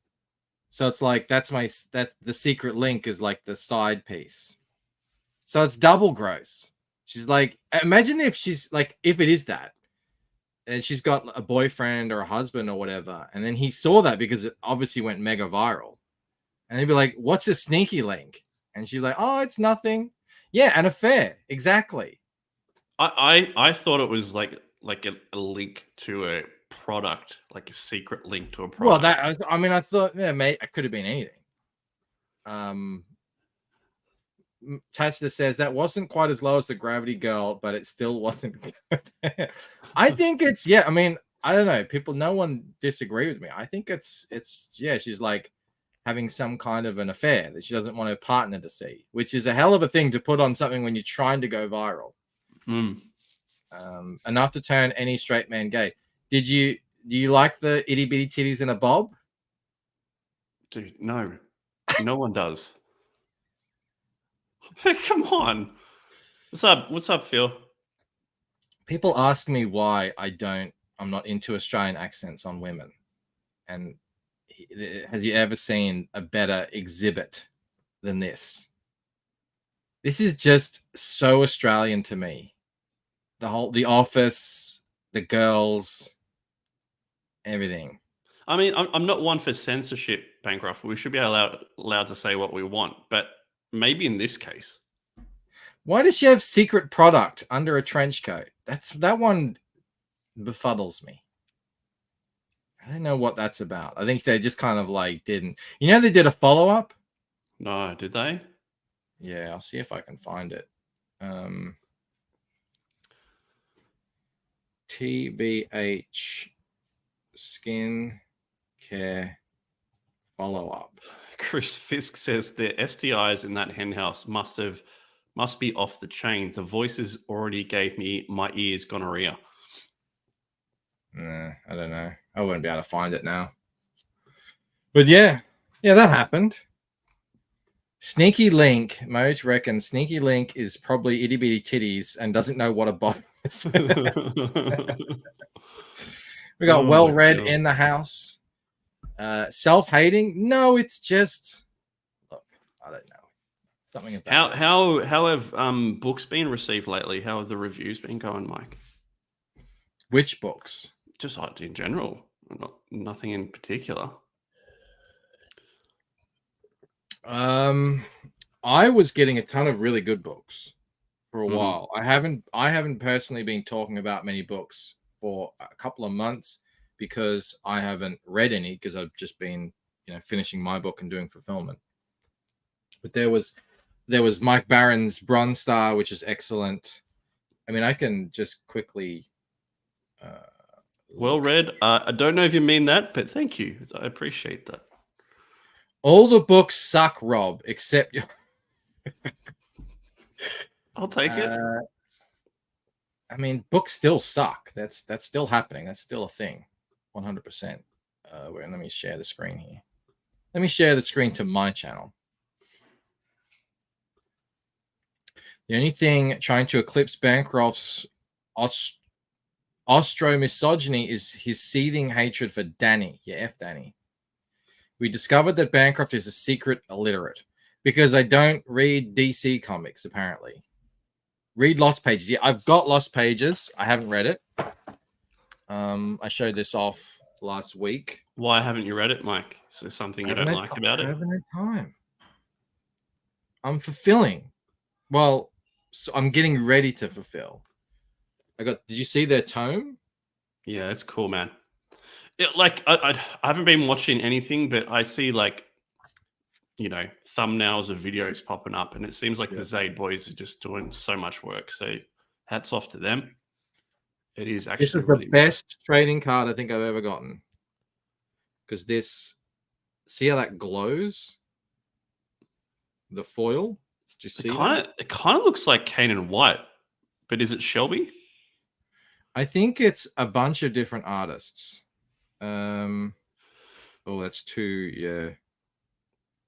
Speaker 5: So it's like that the secret link is like the side piece. So it's double gross. She's like, imagine if if it is that, and she's got a boyfriend or a husband or whatever, and then he saw that because it obviously went mega viral, and he'd be like, "What's a sneaky link?" And she's like, "Oh, it's nothing." Yeah, an affair, exactly.
Speaker 7: I thought it was like a link to a product, like a secret link to a product.
Speaker 5: Well, I thought, yeah, mate, it could have been anything. Testa says that wasn't quite as low as the Gravity Girl, but it still wasn't good. I think it's, yeah, I mean, I don't know. No one disagree with me. I think it's yeah, she's like having some kind of an affair that she doesn't want her partner to see, which is a hell of a thing to put on something when you're trying to go viral. Enough to turn any straight man gay. Do you like the itty bitty titties in a bob?
Speaker 7: Dude, no. No one does. Come on. What's up, Phil?
Speaker 5: People ask me why I'm not into Australian accents on women. And has you ever seen a better exhibit than this? This is just so Australian to me. The Office, the girls, everything.
Speaker 7: I mean, I'm not one for censorship, Bancroft. We should be allowed to say what we want, but maybe in this case.
Speaker 5: Why does she have secret product under a trench coat? That one befuddles me. I don't know what that's about. I think they just kind of like didn't. You know, they did a follow-up?
Speaker 7: No, did they?
Speaker 5: Yeah, I'll see if I can find it. TBH skin care follow-up.
Speaker 7: Chris Fisk says the STIs in that hen house must be off the chain. The voices already gave me my ears gonorrhea.
Speaker 5: Nah, I don't know. I wouldn't be able to find it now. But yeah, that happened. Sneaky Link, Moj reckons Sneaky Link is probably itty bitty titties and doesn't know what a bob is. We got well-read in the house. Self-hating? No, it's just, look, I don't know. Something about
Speaker 7: how have books been received lately? How have the reviews been going, Mike?
Speaker 5: Which books?
Speaker 7: Just in general, nothing in particular.
Speaker 5: I was getting a ton of really good books for a while. I haven't personally been talking about many books for a couple of months because I haven't read any because I've just been, finishing my book and doing fulfillment. But there was Mike Barron's Bronze Star, which is excellent. I mean, I can just quickly.
Speaker 7: Well read. I don't know if you mean that, but thank you. I appreciate that.
Speaker 5: All the books suck, Rob, except your.
Speaker 7: I'll take it.
Speaker 5: I mean, books still suck. That's still happening. That's still a thing, 100%. Let me share the screen here. Let me share the screen to my channel. The only thing trying to eclipse Bancroft's ostro-misogyny is his seething hatred for Danny. Yeah, F Danny. We discovered that Bancroft is a secret illiterate because I don't read DC comics, apparently. Read Lost Pages. Yeah, I've got Lost Pages. I haven't read it. I showed this off last week.
Speaker 7: Why haven't you read it, Mike? Is there something you don't like about it?
Speaker 5: I haven't had time. I'm fulfilling. Well, so I'm getting ready to fulfill. Did you see their tome?
Speaker 7: Yeah, it's cool, man. I haven't been watching anything, but I see thumbnails of videos popping up, and it seems like the Zaid boys are just doing so much work. So hats off to them. It is actually
Speaker 5: this is the best trading card I think I've ever gotten. Because see how that glows? The foil. Do you see
Speaker 7: it kind of looks like Kane and White, but is it Shelby?
Speaker 5: I think it's a bunch of different artists. That's two. Yeah,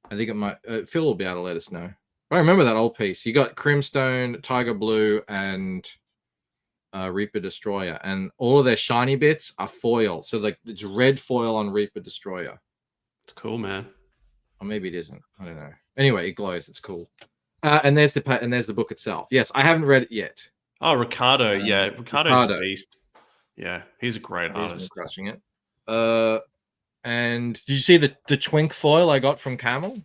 Speaker 5: I think it might. Phil will be able to let us know. I remember that old piece. You got Crimstone, Tiger Blue, and Reaper Destroyer, and all of their shiny bits are foil. So it's red foil on Reaper Destroyer.
Speaker 7: It's cool, man.
Speaker 5: Or maybe it isn't. I don't know. Anyway, it glows. It's cool. And there's the book itself. Yes, I haven't read it yet.
Speaker 7: Oh, Ricardo. Yeah, Ricardo's a beast. Yeah, he's a great artist.
Speaker 5: He's been crushing it. And did you see the twink foil I got from Camel?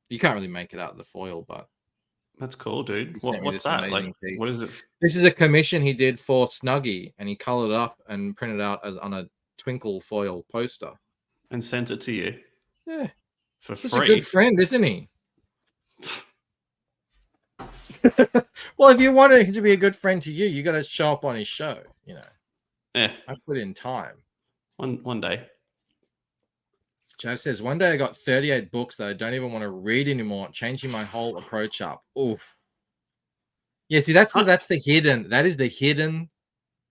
Speaker 5: You can't really make it out of the foil, but
Speaker 7: that's cool, dude. What's that? Like, piece. What is it?
Speaker 5: This is a commission he did for Snuggie, and he colored up and printed out on a twinkle foil poster
Speaker 7: and sent it to you.
Speaker 5: Yeah,
Speaker 7: for
Speaker 5: free.
Speaker 7: He's
Speaker 5: a good friend, isn't he? Well, if you want him to be a good friend to you, you got to show up on his show. You know.
Speaker 7: Yeah,
Speaker 5: I put in time.
Speaker 7: One day.
Speaker 5: Joe says, one day I got 38 books that I don't even want to read anymore, changing my whole approach up. Oof. Yeah, see, that is the hidden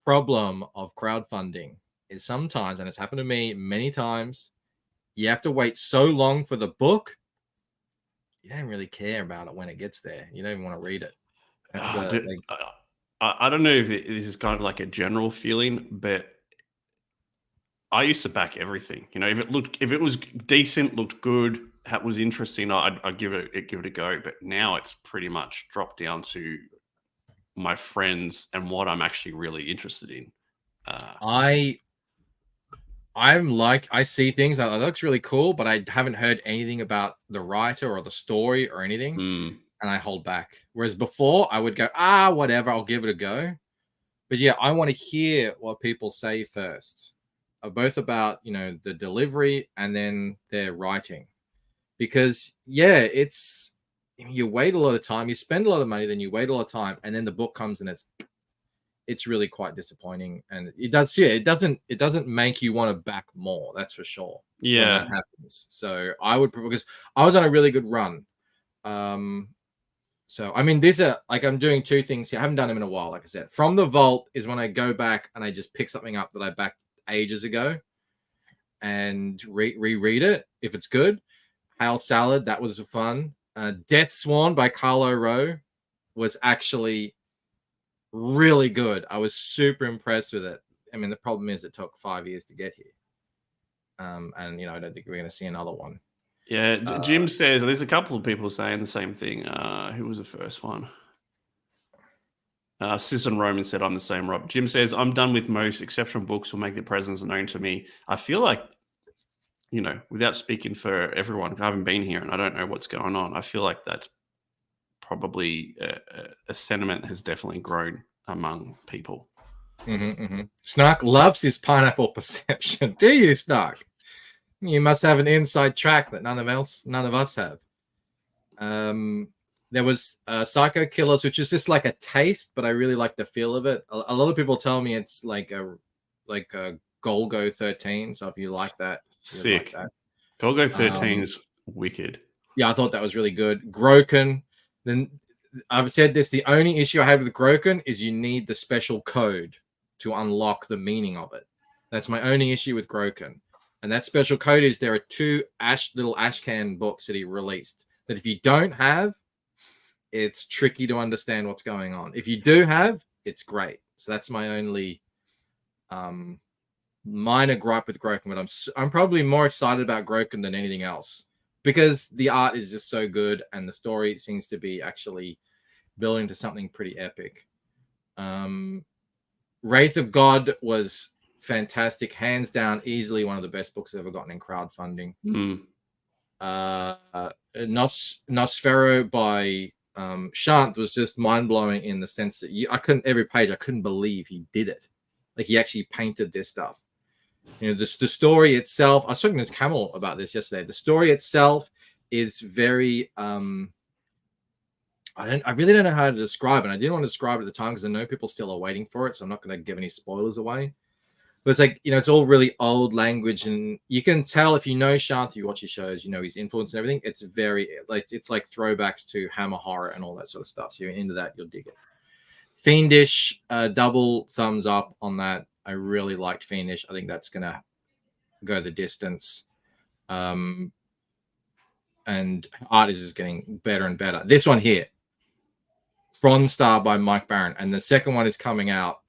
Speaker 5: problem of crowdfunding is sometimes, and it's happened to me many times, you have to wait so long for the book, you don't really care about it when it gets there. You don't even want to read it.
Speaker 7: I don't know if this is kind of like a general feeling, but I used to back everything. You know, if it was decent, looked good, was interesting, I'd give it a go. But now it's pretty much dropped down to my friends and what I'm actually really interested in.
Speaker 5: I see things that looks really cool, but I haven't heard anything about the writer or the story or anything, and I hold back. Whereas before, I would go, whatever, I'll give it a go. But yeah, I want to hear what people say first, both about the delivery and then their writing, because it's you wait a lot of time, you spend a lot of money, then you wait a lot of time, and then the book comes and it's really quite disappointing, and it doesn't make you want to back more, that's for sure.
Speaker 7: Yeah,
Speaker 5: when that happens. So I would, because I was on a really good run. So I mean, I'm doing two things here. I haven't done them in a while. Like I said, From the Vault is when I go back and I just pick something up that I backed ages ago and reread it if it's good. Hail Salad, that was fun. Death Swan by Carlo Rowe was actually really good. I was super impressed with it. I mean, the problem is it took 5 years to get here. And I don't think we're going to see another one.
Speaker 7: Yeah, Jim says there's a couple of people saying the same thing. Who was the first one? Sis and Roman said, I'm the same, Rob. Jim says, I'm done with most exceptional books will make their presence known to me. I feel like, without speaking for everyone, I haven't been here and I don't know what's going on. I feel like that's probably a sentiment that has definitely grown among people.
Speaker 5: Snark loves his pineapple perception. Do you, Snark? You must have an inside track that none of us have. There was Psycho Killers, which is just like a taste, but I really like the feel of it. A lot of people tell me it's like a Golgo 13. So if you like that,
Speaker 7: sick. Like that. Golgo 13 is wicked.
Speaker 5: Yeah, I thought that was really good. Groken. Then I've said this. The only issue I had with Groken is you need the special code to unlock the meaning of it. That's my only issue with Groken. And that special code is there are 2 little Ashcan books that he released that if you don't have, it's tricky to understand what's going on. If you do have, it's great. So that's my only minor gripe with Groken. But I'm probably more excited about Groken than anything else because the art is just so good and the story seems to be actually building to something pretty epic. Wraith of God was fantastic, hands down, easily one of the best books I've ever gotten in crowdfunding. Nosfero by Shant was just mind-blowing in the sense that I couldn't believe he did it. Like he actually painted this stuff. You know, the story itself, I was talking to Camel about this yesterday. The story itself is very I really don't know how to describe it. I didn't want to describe it at the time because I know people still are waiting for it, so I'm not going to give any spoilers away. But it's like, you know, it's all really old language, and you can tell if you know Shant, you watch his shows, you know his influence and everything. It's very it's like throwbacks to Hammer horror and all that sort of stuff. So you're into that, you'll dig it. Fiendish, double thumbs up on that. I really liked Fiendish. I think that's gonna go the distance. And art is just getting better and better. This one here, Bronze Star by Mike Barron, and the second one is coming out.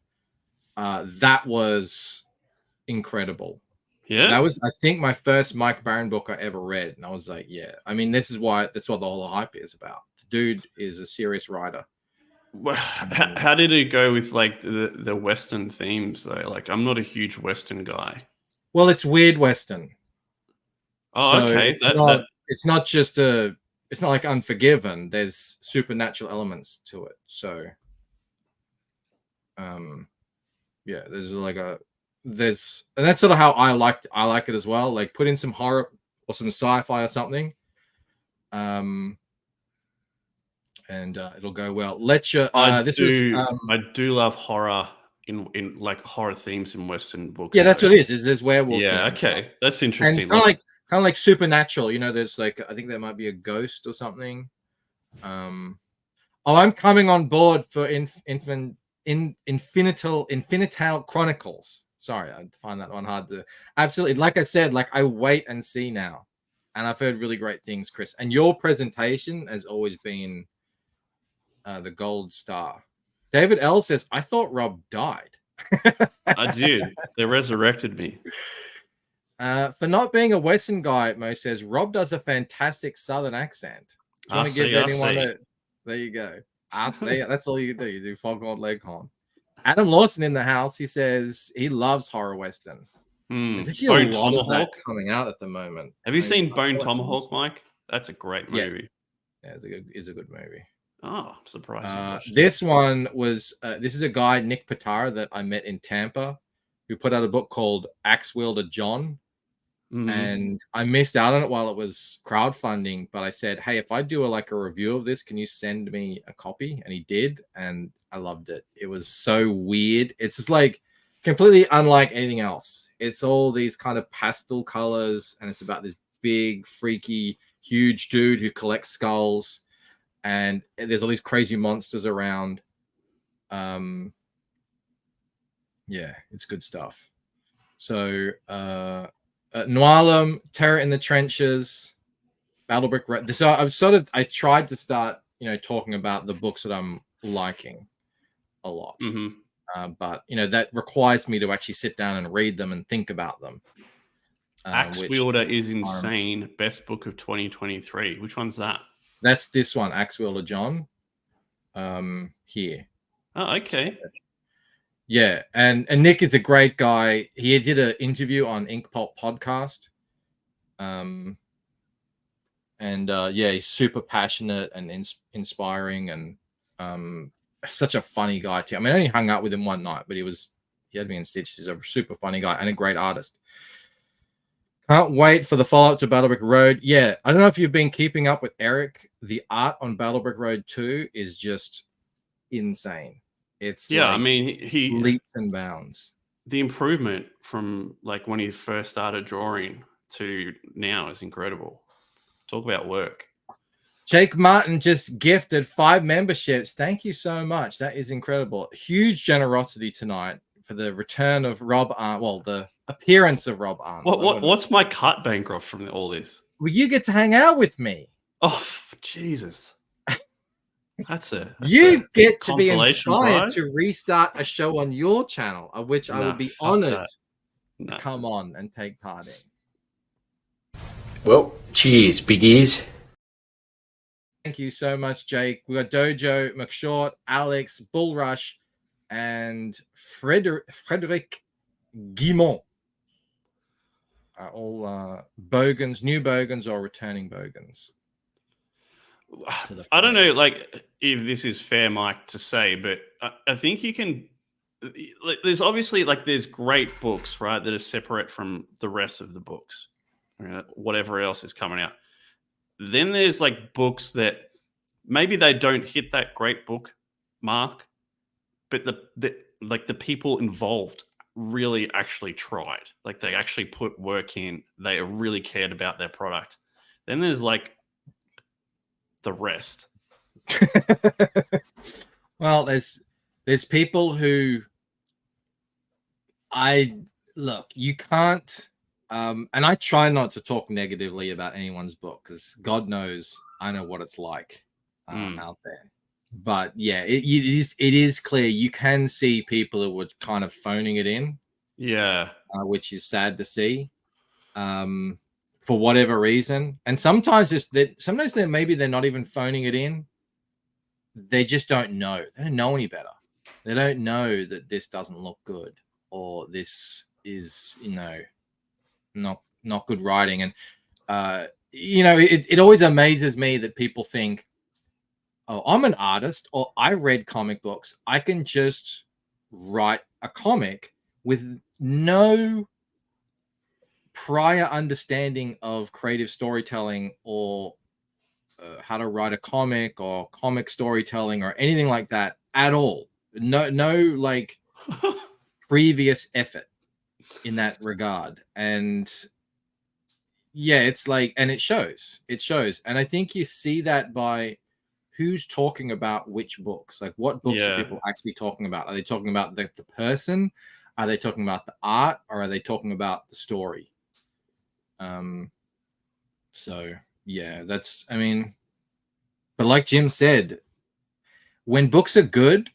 Speaker 5: That was incredible.
Speaker 7: Yeah,
Speaker 5: that was, I think, my first Mike Barron book I ever read, and I was like, yeah. I mean, that's what the whole hype is about. The dude is a serious writer.
Speaker 7: Well, how did it go with like the Western themes though? Like, I'm not a huge Western guy.
Speaker 5: Well, it's weird Western.
Speaker 7: Oh,
Speaker 5: so
Speaker 7: okay.
Speaker 5: It's not just it's not like Unforgiven. There's supernatural elements to it. So, yeah, and that's sort of how I like it as well. Like, put in some horror or some sci-fi or something, and it'll go well. I
Speaker 7: do love horror in like horror themes in Western books.
Speaker 5: Yeah, that's what it is. There's werewolves.
Speaker 7: Yeah, okay, that's interesting.
Speaker 5: And kind of like supernatural. You know, there's like, I think there might be a ghost or something. I'm coming on board for Infinital Chronicles. Sorry, I find that one hard to. Absolutely, like I said, like I wait and see now, and I've heard really great things, Chris. And your presentation has always been the gold star. David L says, I thought Rob died.
Speaker 7: I did. They resurrected me.
Speaker 5: For not being a Western guy, Mo says, Rob does a fantastic Southern accent. Do you want to give anyone there you go. I see it. That's all you do. You do Foghorn Leghorn. Adam Lawson in the house. He says he loves horror Western. There's actually a lot of that coming out at the moment.
Speaker 7: Have you seen Bone Tomahawk, Mike? That's a great movie.
Speaker 5: Yes. Yeah, it's a good movie.
Speaker 7: Oh, I'm surprised.
Speaker 5: This one was this is a guy, Nick Patara, that I met in Tampa, who put out a book called Axe Wielder John. And I missed out on it while it was crowdfunding, but I said, hey, if I do a review of this, can you send me a copy? And he did, and I loved it. It was so weird. It's just like completely unlike anything else. It's all these kind of pastel colors, and it's about this big, freaky, huge dude who collects skulls, and there's all these crazy monsters around. Yeah, it's good stuff. So Noalum, Terror in the Trenches, Battlebrick Red. So I tried to start, talking about the books that I'm liking a lot. But that requires me to actually sit down and read them and think about them.
Speaker 7: Axe Wielder is insane. Best book of 2023. Which one's that?
Speaker 5: That's this one, Axe Wielder John. Here.
Speaker 7: Oh, okay.
Speaker 5: Yeah, and Nick is a great guy. He did an interview on Ink Pulp podcast. He's super passionate and inspiring, and such a funny guy too. I mean, I only hung out with him one night, but he had me in stitches. He's a super funny guy and a great artist. Can't wait for the follow-up to Battlebrick Road. Yeah, I don't know if you've been keeping up with Eric. The art on Battlebrick Road 2 is just insane. It's
Speaker 7: I mean, he
Speaker 5: leaps and bounds.
Speaker 7: The improvement from like when he first started drawing to now is incredible. Talk about work.
Speaker 5: Jake Martin just gifted 5 memberships. Thank you so much. That is incredible. Huge generosity tonight for the return of Rob Arnold. Well, the appearance of Rob Arnold.
Speaker 7: What's my cut, Bancroft, from all this?
Speaker 5: Well, you get to hang out with me.
Speaker 7: Oh, Jesus.
Speaker 5: You get to be
Speaker 7: consolation
Speaker 5: inspired
Speaker 7: prize?
Speaker 5: to restart a show on your channel, of which I would be
Speaker 7: fuck
Speaker 5: honored
Speaker 7: that.
Speaker 5: to come on and take part in.
Speaker 14: Well, cheers, biggies.
Speaker 5: Thank you so much, Jake. We got Dojo, McShort, Alex, Bullrush, and Frederick Guimont. Are all Bogans, new Bogans, or returning Bogans.
Speaker 7: I don't know, like, if this is fair, Mike, to say, but I think you can. There's obviously, like, there's great books, right, that are separate from the rest of the books, whatever else is coming out. Then there's, like, books that maybe they don't hit that great book mark, but the people involved really actually tried. Like, they actually put work in. They really cared about their product. Then there's, like, the rest.
Speaker 5: Well, there's people who you can't and I try not to talk negatively about anyone's book, because God knows I know what it's like out there. But yeah, it is clear you can see people who were kind of phoning it in, which is sad to see, for whatever reason. And sometimes maybe they're not even phoning it in. They just don't know. They don't know any better. They don't know that this doesn't look good, or this is, not good writing. And it always amazes me that people think, oh, I'm an artist, or I read comic books, I can just write a comic with no prior understanding of creative storytelling, or how to write a comic, or comic storytelling, or anything like that at all. No like previous effort in that regard. And yeah, it's like, and it shows. And I think you see that by who's talking about which books. Like, what books are people actually talking about? Are they talking about the person? Are they talking about the art? Or are they talking about the story? So yeah, but like Jim said, when books are good,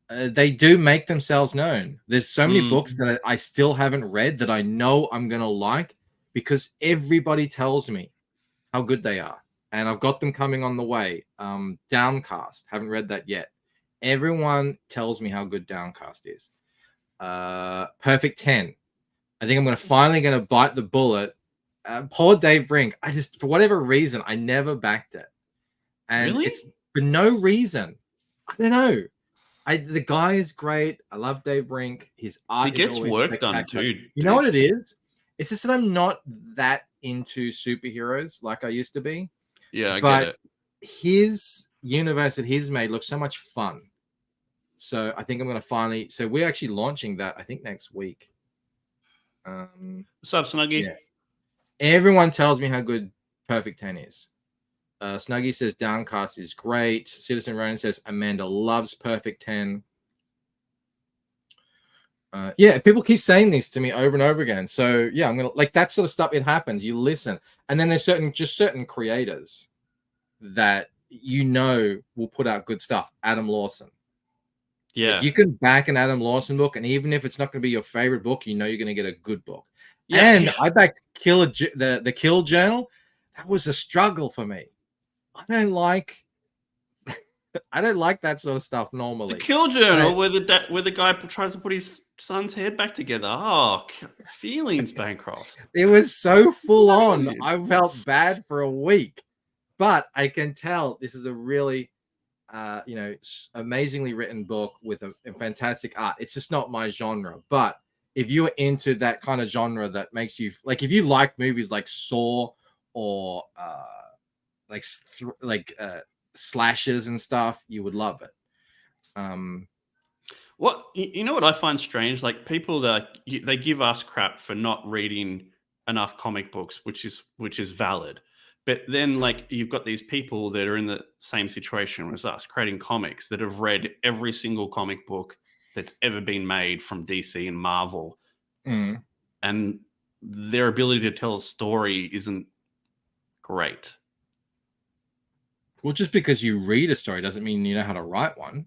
Speaker 5: they do make themselves known. There's so many books that I still haven't read that I know I'm going to like, because everybody tells me how good they are. And I've got them coming on the way. Downcast, haven't read that yet. Everyone tells me how good Downcast is. Perfect 10. I think I'm finally going to bite the bullet. Poor Dave Brink. I just, for whatever reason, I never backed it. And it's for no reason. I don't know. The guy is great. I love Dave Brink. His art
Speaker 7: gets work done too.
Speaker 5: You know what it is? It's just that I'm not that into superheroes like I used to be.
Speaker 7: Yeah, I get it.
Speaker 5: His universe that he's made looks so much fun. So I think I'm going to finally. So we're actually launching that, I think, next week.
Speaker 7: What's up, Snuggie?
Speaker 5: Yeah. Everyone tells me how good Perfect 10 is. Snuggie says Downcast is great. Citizen Ronan says Amanda loves Perfect 10. Yeah, people keep saying this to me over and over again. So yeah, I'm gonna, like, that sort of stuff. It happens. You listen, and then there's certain creators that will put out good stuff. Adam Lawson.
Speaker 7: Yeah,
Speaker 5: like, you can back an Adam Lawson book, and even if it's not going to be your favorite book, you're going to get a good book.
Speaker 7: Yeah.
Speaker 5: And I backed the Kill Journal. That was a struggle for me. I don't like that sort of stuff normally.
Speaker 7: The Kill Journal, where the guy tries to put his son's head back together. Oh, feelings, Bancroft.
Speaker 5: It was so full on. I felt bad for a week, but I can tell this is a really, amazingly written book with a fantastic art. It's just not my genre, but if you're into that kind of genre that makes you like, if you like movies like Saw or slashes and stuff, you would love it.
Speaker 7: What I find strange, like, people that they give us crap for not reading enough comic books, which is valid, But then, like, you've got these people that are in the same situation as us, creating comics, that have read every single comic book that's ever been made from DC and Marvel.
Speaker 5: Mm.
Speaker 7: And their ability to tell a story isn't great.
Speaker 5: Well, just because you read a story doesn't mean you know how to write one.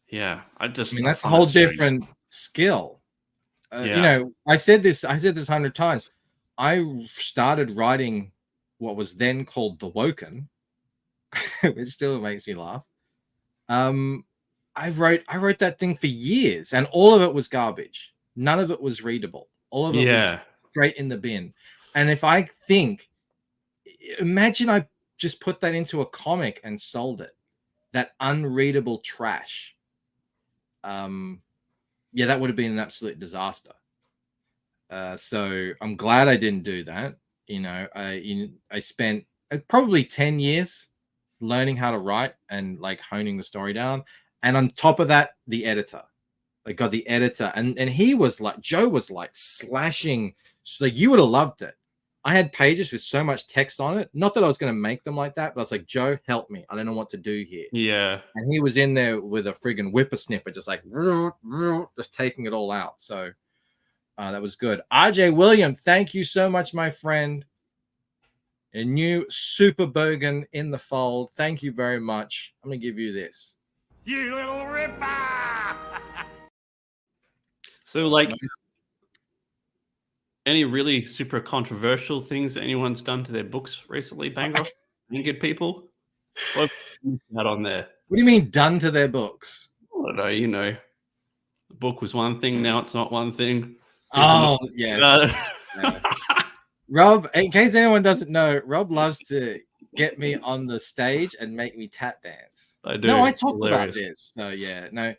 Speaker 7: Yeah, I
Speaker 5: mean, that's a whole different skill. You know, I said this 100 times. I started writing what was then called The Woken, which still makes me laugh. I wrote that thing for years, and all of it was garbage. None of it was readable. All of it was straight in the bin. And if I think, imagine I just put that into a comic and sold it, that unreadable trash. Yeah, that would have been an absolute disaster. So I'm glad I didn't do that. You know, I spent probably 10 years learning how to write and like honing the story down. And on top of that, the editor. I got the editor, and he was like, Joe was like slashing. So you would have loved it. I had pages with so much text on it. Not that I was going to make them like that, but I was like, Joe, help me. I don't know what to do here.
Speaker 7: Yeah.
Speaker 5: And he was in there with a friggin' whippersnipper, just like, just taking it all out. So that was good. RJ William, thank you so much, my friend. A new super bogan in the fold. Thank you very much. I'm going to give you this.
Speaker 3: You little ripper!
Speaker 7: So, like, any really super controversial things that anyone's done to their books recently, Bancroft? Angered people? What out on there?
Speaker 5: What do you mean done to their books?
Speaker 7: I don't know, you know. The book was one thing, now it's not one thing.
Speaker 5: Oh, yes. Yeah. Rob, in case anyone doesn't know, Rob loves to get me on the stage and make me tap dance.
Speaker 7: I do.
Speaker 5: No, I talked about
Speaker 7: Hilarious.
Speaker 5: this. So, yeah, no,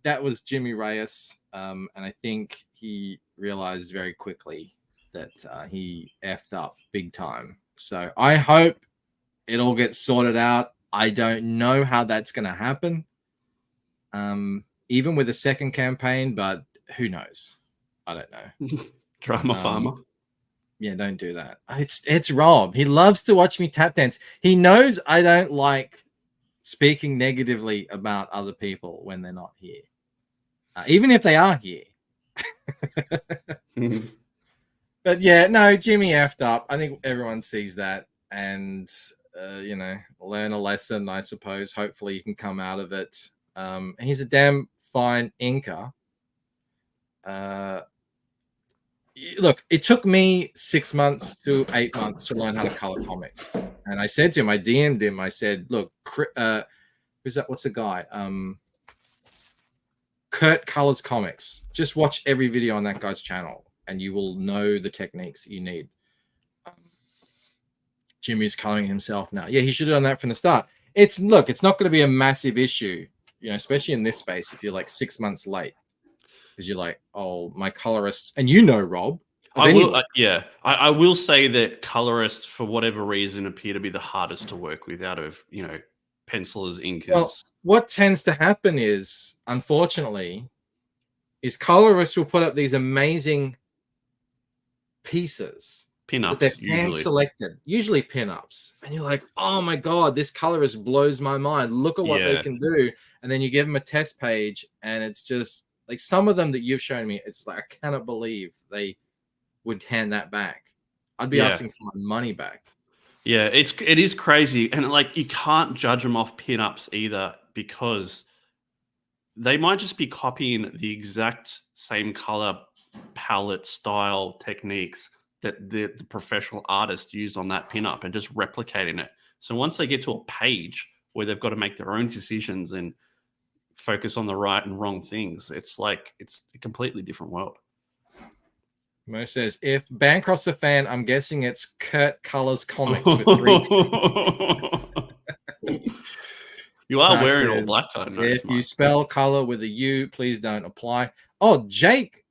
Speaker 5: that was Jimmy Reyes. And I think he realized very quickly that he effed up big time. So I hope it all gets sorted out. I don't know how that's going to happen, even with a second campaign, but who knows? I don't know.
Speaker 7: Drama farmer.
Speaker 5: Yeah, don't do that. It's Rob. He loves to watch me tap dance. He knows I don't like speaking negatively about other people when they're not here, even if they are here. But yeah, no, Jimmy effed up. I think everyone sees that, and you know, learn a lesson, I suppose. Hopefully, you can come out of it. He's a damn fine inker. Look, it took me 6 months to 8 months to learn how to color comics, and I said to him, I DM'd him, I said, look, who's that? What's the guy? Kurt Colors Comics. Just watch every video on that guy's channel, and you will know the techniques you need. Jimmy's coloring himself now. Yeah, he should have done that from the start. It's not going to be a massive issue, you know, especially in this space if you're like 6 months late. Because you're like, oh, my colorists, and you know, Rob.
Speaker 7: I will, I will say that colorists, for whatever reason, appear to be the hardest to work with out of, you know, pencilers, inkers.
Speaker 5: Well, what tends to happen is, unfortunately, is colorists will put up these amazing pieces.
Speaker 7: Pin-ups,
Speaker 5: they're hand-selected, usually pin-ups. And you're like, oh my God, this colorist blows my mind. Look at what they can do. And then you give them a test page, and it's just, like some of them that you've shown me, it's like, I cannot believe they would hand that back. I'd be asking for my money back.
Speaker 7: Yeah, it is crazy. And like, you can't judge them off pinups either, because they might just be copying the exact same color palette, style, techniques that the professional artist used on that pinup and just replicating it. So once they get to a page where they've got to make their own decisions and focus on the right and wrong things, it's like, it's a completely different world.
Speaker 5: Mo says, if Bancroft's a fan, I'm guessing it's Kurt Colors Comics with 3.
Speaker 7: You are wearing all black. I know.
Speaker 5: If you spell color with a U, please don't apply. Oh, Jake,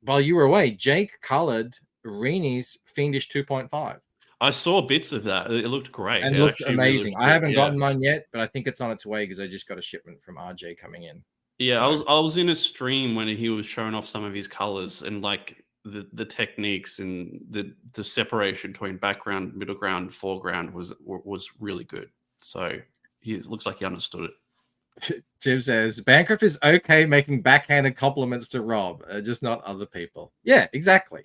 Speaker 5: while you were away, Jake colored Rini's Fiendish 2.5.
Speaker 7: I saw bits of that. It looked great.
Speaker 5: And
Speaker 7: it
Speaker 5: looked amazing.
Speaker 7: Really
Speaker 5: I haven't gotten mine yet, but I think it's on its way because I just got a shipment from RJ coming in.
Speaker 7: Yeah,
Speaker 5: So-
Speaker 7: I was in a stream when he was showing off some of his colors, and like, the techniques and the separation between background, middle ground, foreground was really good. So it looks like he understood it.
Speaker 5: Jim says Bancroft is okay making backhanded compliments to Rob, just not other people. Yeah, exactly.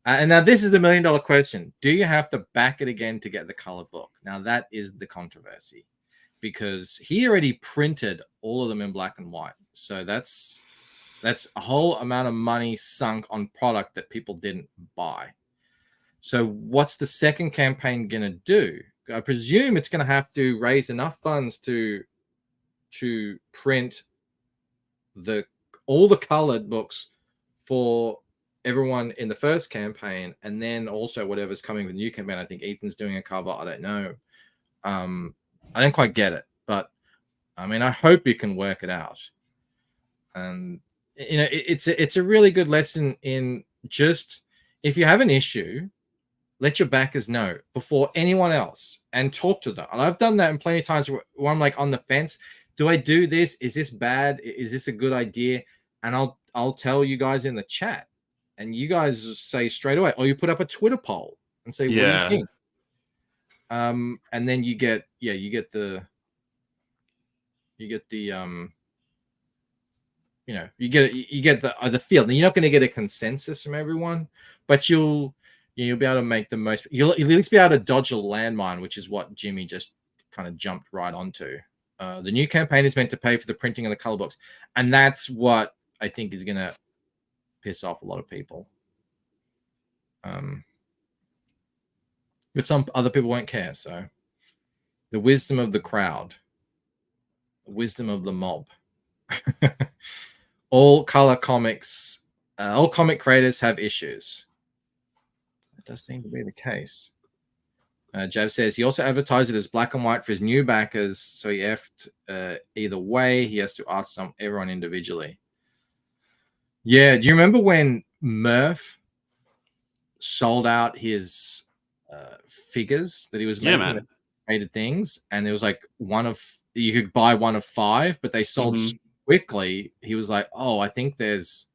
Speaker 5: And now this is the $1 million question: do you have to back it again to get the color book? Now that is the controversy, because he already printed all of them in black and white, so that's a whole amount of money sunk on product that people didn't buy. So what's the second campaign gonna do? I presume it's gonna have to raise enough funds to print all the colored books for everyone in the first campaign, and then also whatever's coming with the new campaign. I think Ethan's doing a cover. I don't know. I don't quite get it, but I mean, I hope you can work it out. And you know, it's a really good lesson in just, if you have an issue, let your backers know before anyone else and talk to them. And I've done that in plenty of times where I'm like on the fence. Do I do this? Is this bad? Is this a good idea? And I'll tell you guys in the chat, and you guys say straight away, or you put up a Twitter poll and say, what do you think? And then you get the feel. And you're not going to get a consensus from everyone, but you'll be able to make the most. You'll at least be able to dodge a landmine, which is what Jimmy just kind of jumped right onto. The new campaign is meant to pay for the printing of the color books, and that's what I think is going to piss off a lot of people. But some other people won't care. So the wisdom of the crowd, the wisdom of the mob. All color comics, all comic creators have issues. That does seem to be the case. Jav says he also advertised it as black and white for his new backers, so he effed either way. He has to ask everyone individually. Yeah, do you remember when Murph sold out his figures that he was making?
Speaker 7: Man.
Speaker 5: Created things, and there was like you could buy one of 5, but they sold so quickly. He was like, "Oh, I think there's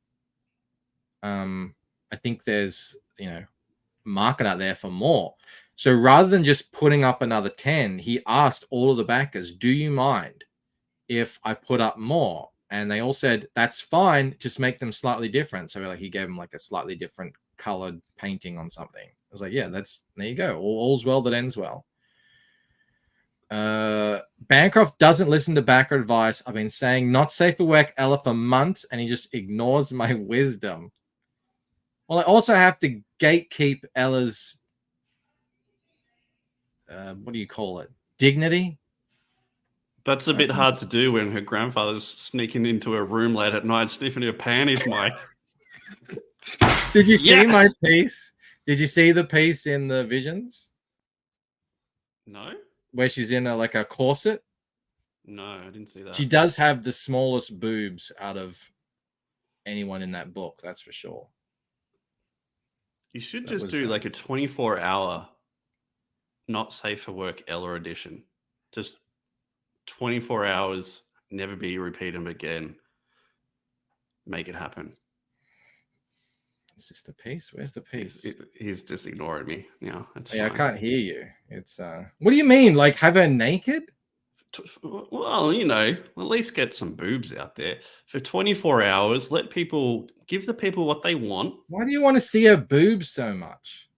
Speaker 5: market out there for more." So rather than just putting up another 10, he asked all of the backers, "Do you mind if I put up more?" And they all said, "That's fine. Just make them slightly different." So like he gave them like a slightly different colored painting on something. I was like, "Yeah, there you go. All's well that ends well." Bancroft doesn't listen to backer advice. I've been saying not safe for work Ella for months, and he just ignores my wisdom. Well, I also have to gatekeep Ella's what do you call it? Dignity.
Speaker 7: That's a bit hard to do when her grandfather's sneaking into her room late at night, sniffing her panties, Mike.
Speaker 5: Did you see my piece? Did you see the piece in the Visions?
Speaker 7: No.
Speaker 5: Where she's in a corset?
Speaker 7: No, I didn't see that.
Speaker 5: She does have the smallest boobs out of anyone in that book, that's for sure.
Speaker 7: You should just do like a 24-hour not safe for work Ella edition. Just 24 hours, never be repeated again. Make it happen.
Speaker 5: Is this the piece? Where's the piece?
Speaker 7: He's just ignoring me. Yeah, that's
Speaker 5: I
Speaker 7: fine.
Speaker 5: can't hear you. It's what do you mean? Like have her naked?
Speaker 7: Well, at least get some boobs out there for 24 hours. Give the people what they want.
Speaker 5: Why do you want to see her boobs so much?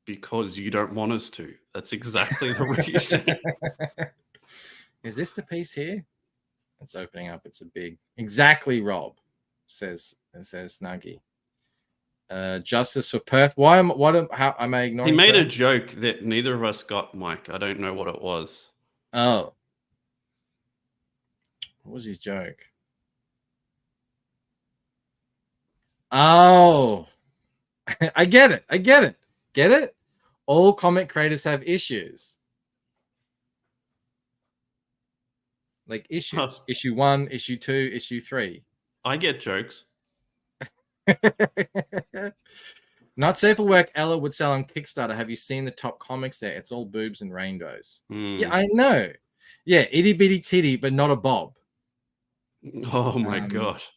Speaker 7: Because you don't want us to. That's exactly the reason.
Speaker 5: Is this the piece here? It's opening up. It's a big. Exactly, Rob says Snuggy. Justice for Perth. How am I ignoring?
Speaker 7: He made
Speaker 5: Perth?
Speaker 7: a joke that neither of us got, Mike. I don't know what it was.
Speaker 5: Oh. What was his joke? Oh. I get it. Get it? All comic creators have issues. Like issues.
Speaker 7: Huh.
Speaker 5: Issue 1, issue 2, issue 3.
Speaker 7: I get jokes.
Speaker 5: Not safe for work. Ella would sell on Kickstarter. Have you seen the top comics there? It's all boobs and rainbows. Yeah, I know. Yeah, itty bitty titty, but not a bob.
Speaker 7: Oh my gosh.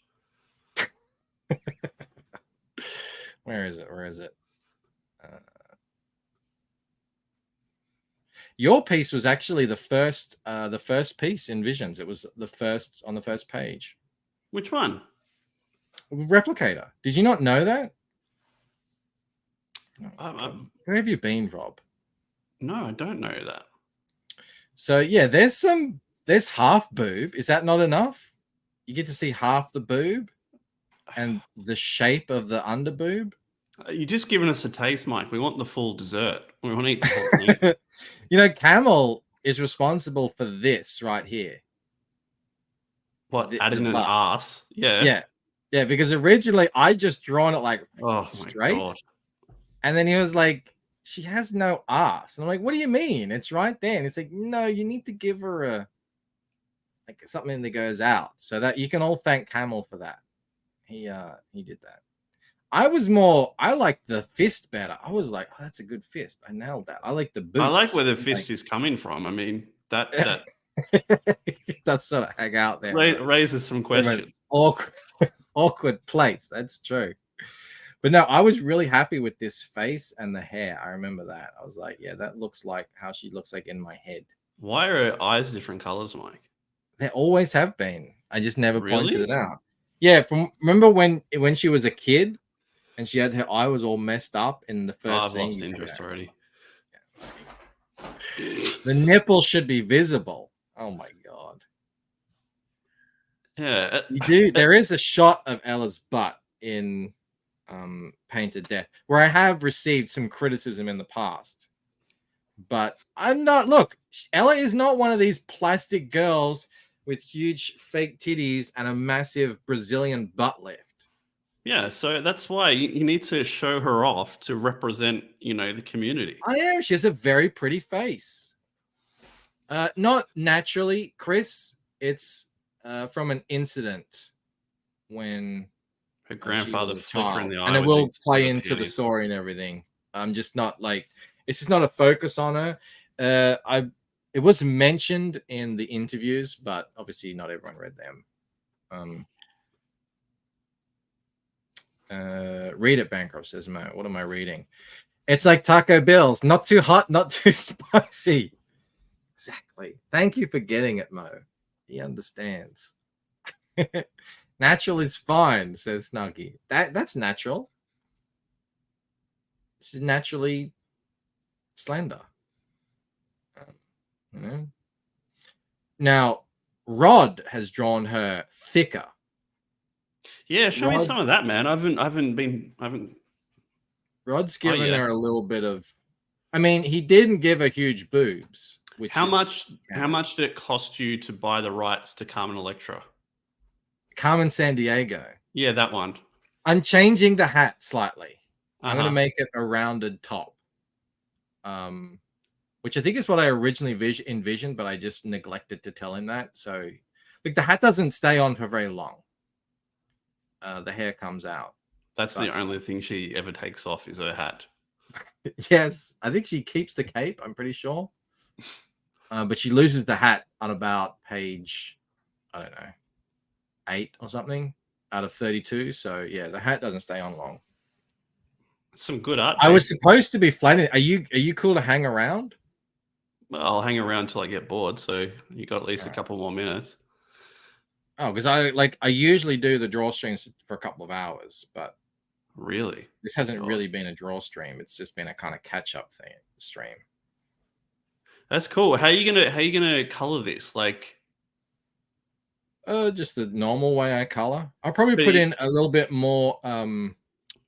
Speaker 5: Where is it? Where is it? Your piece was actually the first piece in Visions. It was the first on the first page.
Speaker 7: Which one?
Speaker 5: Replicator. Did you not know that? Where have you been, Rob?
Speaker 7: No, I don't know that.
Speaker 5: So yeah, there's half boob. Is that not enough? You get to see half the boob and the shape of the under boob.
Speaker 7: You're just giving us a taste, Mike. We want the full dessert. We want to eat the whole thing.
Speaker 5: You know, Camel is responsible for this right here.
Speaker 7: What, adding an ass? Yeah.
Speaker 5: Yeah, because originally I just drawn it like
Speaker 7: Oh
Speaker 5: straight.
Speaker 7: my God.
Speaker 5: And then he was like, she has no ass. And I'm like, what do you mean? It's right there. And it's like, no, you need to give her something that goes out. So that you can all thank Camel for that. He did that. I like the fist better. I was like, oh, that's a good fist. I nailed that. I like the boots.
Speaker 7: I like where the fist is coming from. I mean, that
Speaker 5: does sort of hang out there.
Speaker 7: Raises some questions.
Speaker 5: Awkward place. That's true. But no, I was really happy with this face and the hair. I remember that. I was like, yeah, that looks like how she looks like in my head.
Speaker 7: Why are her eyes different colors, Mike?
Speaker 5: They always have been. I just never pointed
Speaker 7: Really?
Speaker 5: it out. Yeah, remember when she was a kid and she had her eye was all messed up in the first
Speaker 7: I've
Speaker 5: scene.
Speaker 7: lost interest already.
Speaker 5: The nipple should be visible. Oh my God.
Speaker 7: Yeah.
Speaker 5: There is a shot of Ella's butt in Painted Death where I have received some criticism in the past. But I'm not. Look, Ella is not one of these plastic girls with huge fake titties and a massive Brazilian butt lift.
Speaker 7: Yeah, so that's why you need to show her off to represent, the community.
Speaker 5: I am. She has a very pretty face. Not naturally, Chris. It's from an incident when
Speaker 7: her grandfather
Speaker 5: was a
Speaker 7: flicked her in
Speaker 5: child.
Speaker 7: the eye.
Speaker 5: And it
Speaker 7: with
Speaker 5: will
Speaker 7: these
Speaker 5: play
Speaker 7: little
Speaker 5: into the
Speaker 7: peonies.
Speaker 5: story and everything. I'm just not like it's just not a focus on her. It was mentioned in the interviews, but obviously not everyone read them. Read it, Bancroft says, Mo. What am I reading? It's like Taco Bell's. Not too hot, not too spicy. Exactly. Thank you for getting it, Mo. He understands. Natural is fine, says Snuggy. That's natural. She's naturally slender. Now, Rod has drawn her thicker.
Speaker 7: Yeah, show me some of that, man. I haven't.
Speaker 5: Rod's given her a little bit of. I mean, he didn't give her huge boobs.
Speaker 7: How much did it cost you to buy the rights to Carmen Electra?
Speaker 5: Carmen Sandiego.
Speaker 7: Yeah, that one.
Speaker 5: I'm changing the hat slightly. I'm going to
Speaker 7: Uh-huh.
Speaker 5: make it a rounded top. Which I think is what I originally envisioned, but I just neglected to tell him that. So, like, the hat doesn't stay on for very long. The hair comes out.
Speaker 7: That's the only thing she ever takes off is her hat.
Speaker 5: Yes, I think she keeps the cape. I'm pretty sure, but she loses the hat on about page, I don't know, 8 or something out of 32. So yeah, the hat doesn't stay on long.
Speaker 7: Some good art.
Speaker 5: I was supposed to be flattening. Are you cool to hang around?
Speaker 7: Well, I'll hang around till I get bored. So you got at least a couple more minutes.
Speaker 5: Oh, because I usually do the draw streams for a couple of hours, but
Speaker 7: really,
Speaker 5: this hasn't really been a draw stream. It's just been a kind of catch up stream.
Speaker 7: That's cool. How are you gonna color this? Like,
Speaker 5: just the normal way I color. I'll probably put in a little bit more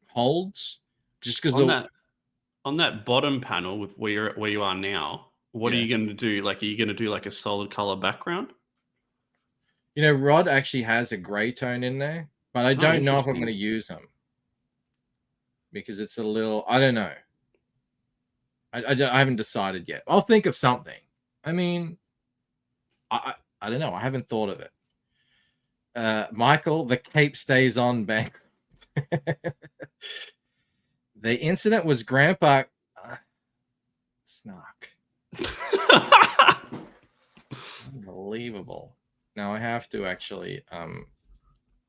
Speaker 5: holds, just because
Speaker 7: on that bottom panel with where you are now. What are you going to do? Like, are you going to do like a solid color background?
Speaker 5: You know, Rod actually has a gray tone in there, but I don't know if I'm going to use them because it's a little. I don't know. I haven't decided yet. I'll think of something. I mean, I don't know. I haven't thought of it. Michael, the cape stays on bank. The incident was Grandpa Snark. Unbelievable. Now I have to actually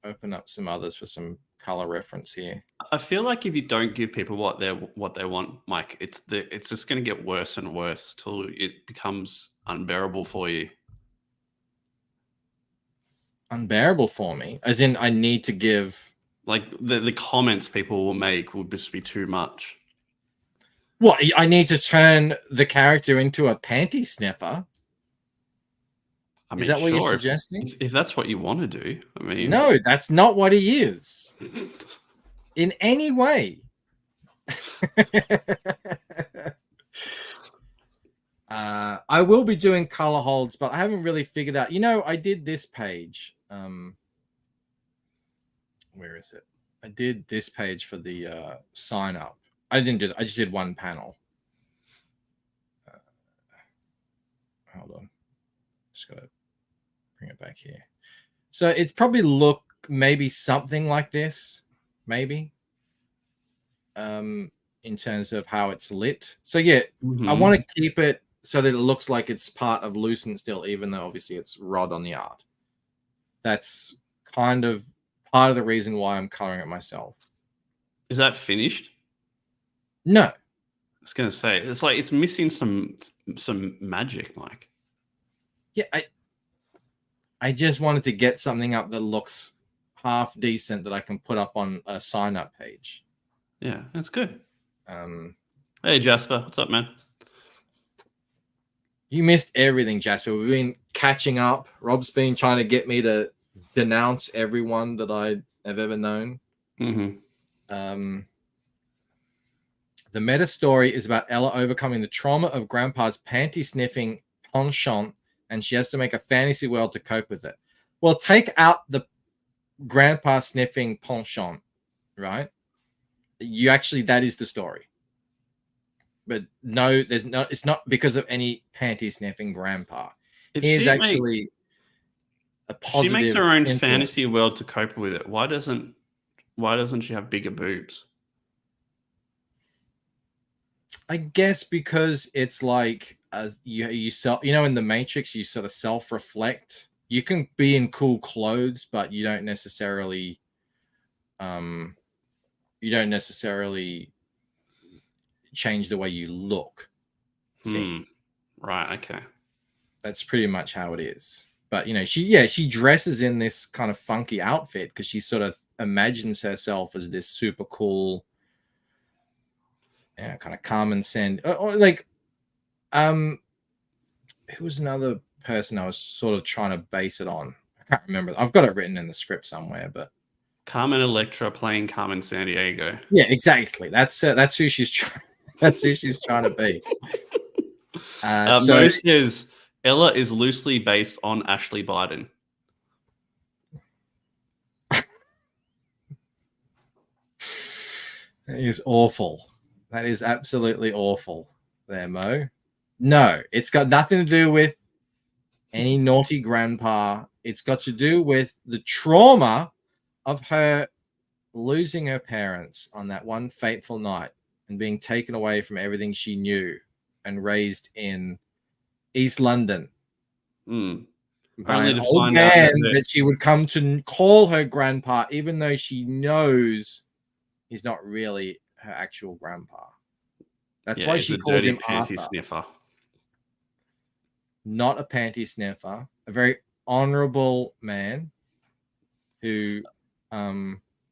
Speaker 5: open up some others for some color reference here.
Speaker 7: I feel like if you don't give people what they want, Mike, it's just going to get worse and worse till it becomes unbearable for you.
Speaker 5: Unbearable for me, as in I need to give.
Speaker 7: Like the comments people will make will just be too much.
Speaker 5: What, I need to turn the character into a panty sniffer?
Speaker 7: I mean,
Speaker 5: is that what
Speaker 7: sure,
Speaker 5: you're suggesting?
Speaker 7: If that's what you want to do, I mean,
Speaker 5: no, that's not what he is in any way. I will be doing color holds, but I haven't really figured out. I did this page. Where is it? I did this page for the sign up. I didn't do that. I just did one panel. Hold on. Just gotta bring it back here. So it's probably look maybe something like this, maybe. In terms of how it's lit. So yeah, I want to keep it so that it looks like it's part of Lucent still, even though obviously it's Rod on the art. That's kind of part of the reason why I'm coloring it myself.
Speaker 7: Is that finished?
Speaker 5: No.
Speaker 7: I was gonna say it's like it's missing some magic, Mike.
Speaker 5: Yeah, I just wanted to get something up that looks half decent that I can put up on a sign up page.
Speaker 7: Yeah, that's good. Hey Jasper, what's up, man?
Speaker 5: You missed everything, Jasper. We've been catching up. Rob's been trying to get me to denounce everyone that I have ever known. The meta story is about Ella overcoming the trauma of Grandpa's panty sniffing penchant, and she has to make a fantasy world to cope with it. Well, take out the Grandpa sniffing penchant, right? That is the story. But no, it's not because of any panty sniffing grandpa. He's actually a positive.
Speaker 7: She makes her own
Speaker 5: influence.
Speaker 7: fantasy world to cope with it. Why doesn't she have bigger boobs?
Speaker 5: I guess because it's like you in the Matrix, you sort of self-reflect. You can be in cool clothes, but you don't necessarily change the way you look.
Speaker 7: Right, okay.
Speaker 5: That's pretty much how it is. But she dresses in this kind of funky outfit because she sort of imagines herself as this super cool, kind of Carmen Sand, or like who was another person I was sort of trying to base it on? I can't remember. I've got it written in the script somewhere, but
Speaker 7: Carmen Electra playing Carmen Sandiego.
Speaker 5: Yeah, exactly. That's who she's trying. That's who she's trying to be.
Speaker 7: Mo says Ella is loosely based on Ashley Biden.
Speaker 5: That is awful. That is absolutely awful there, Mo. No, it's got nothing to do with any naughty grandpa. It's got to do with the trauma of her losing her parents on that one fateful night and being taken away from everything she knew and raised in East London. By an old man that she would come to call her grandpa, even though she knows he's not really her actual grandpa. That's why she calls him
Speaker 7: panty
Speaker 5: Arthur.
Speaker 7: Sniffer.
Speaker 5: Not a panty sniffer, a very honorable man who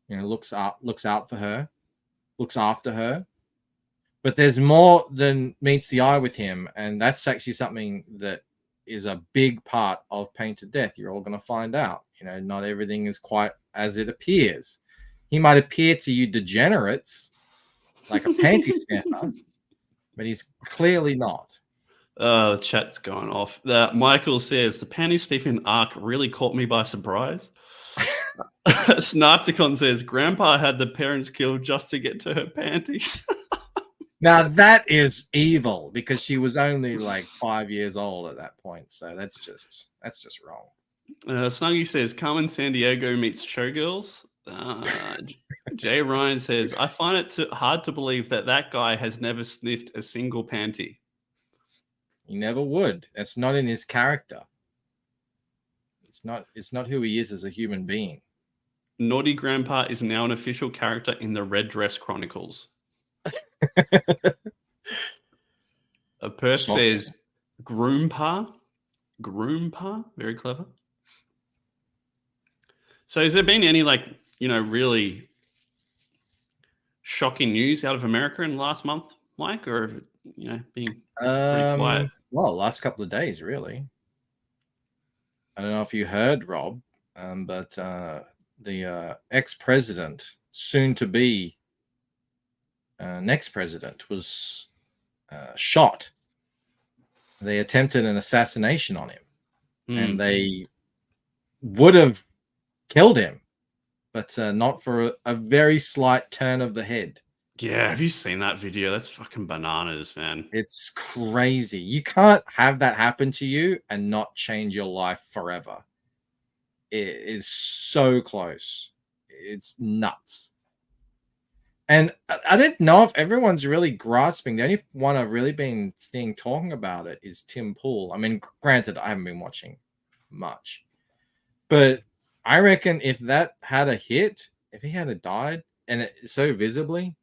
Speaker 5: looks out for her, looks after her. But there's more than meets the eye with him, and that's actually something that is a big part of Pain to Death. You're all going to find out. Not everything is quite as it appears. He might appear to you degenerates like a panty sniffer, but he's clearly not.
Speaker 7: The chat's going off. Michael says the panty sniffing arc really caught me by surprise. Snarticon says Grandpa had the parents killed just to get to her panties.
Speaker 5: Now that is evil because she was only like 5 years old at that point. So that's just wrong.
Speaker 7: Snuggy says Carmen Sandiego meets Showgirls. Jay Ryan says I find it hard to believe that guy has never sniffed a single panty.
Speaker 5: He never would. That's not in his character. It's not who he is as a human being.
Speaker 7: Naughty Grandpa is now an official character in the Red Dress Chronicles. Perth says Groompa. Groompa? Very clever. So has there been any really shocking news out of America in the last month, Mike? Or have it, been pretty quiet?
Speaker 5: Well, last couple of days, really. I don't know if you heard, Rob, but the ex-president, soon to be next president, was shot. They attempted an assassination on him, and they would have killed him, but not for a very slight turn of the head.
Speaker 7: Yeah, have you seen that video? That's fucking bananas, man.
Speaker 5: It's crazy. You can't have that happen to you and not change your life forever. It is so close. It's nuts. And I didn't know if everyone's really grasping. The only one I've really been seeing talking about it is Tim Pool. I mean, granted, I haven't been watching much, but I reckon if that had a hit, if he had died, and it so visibly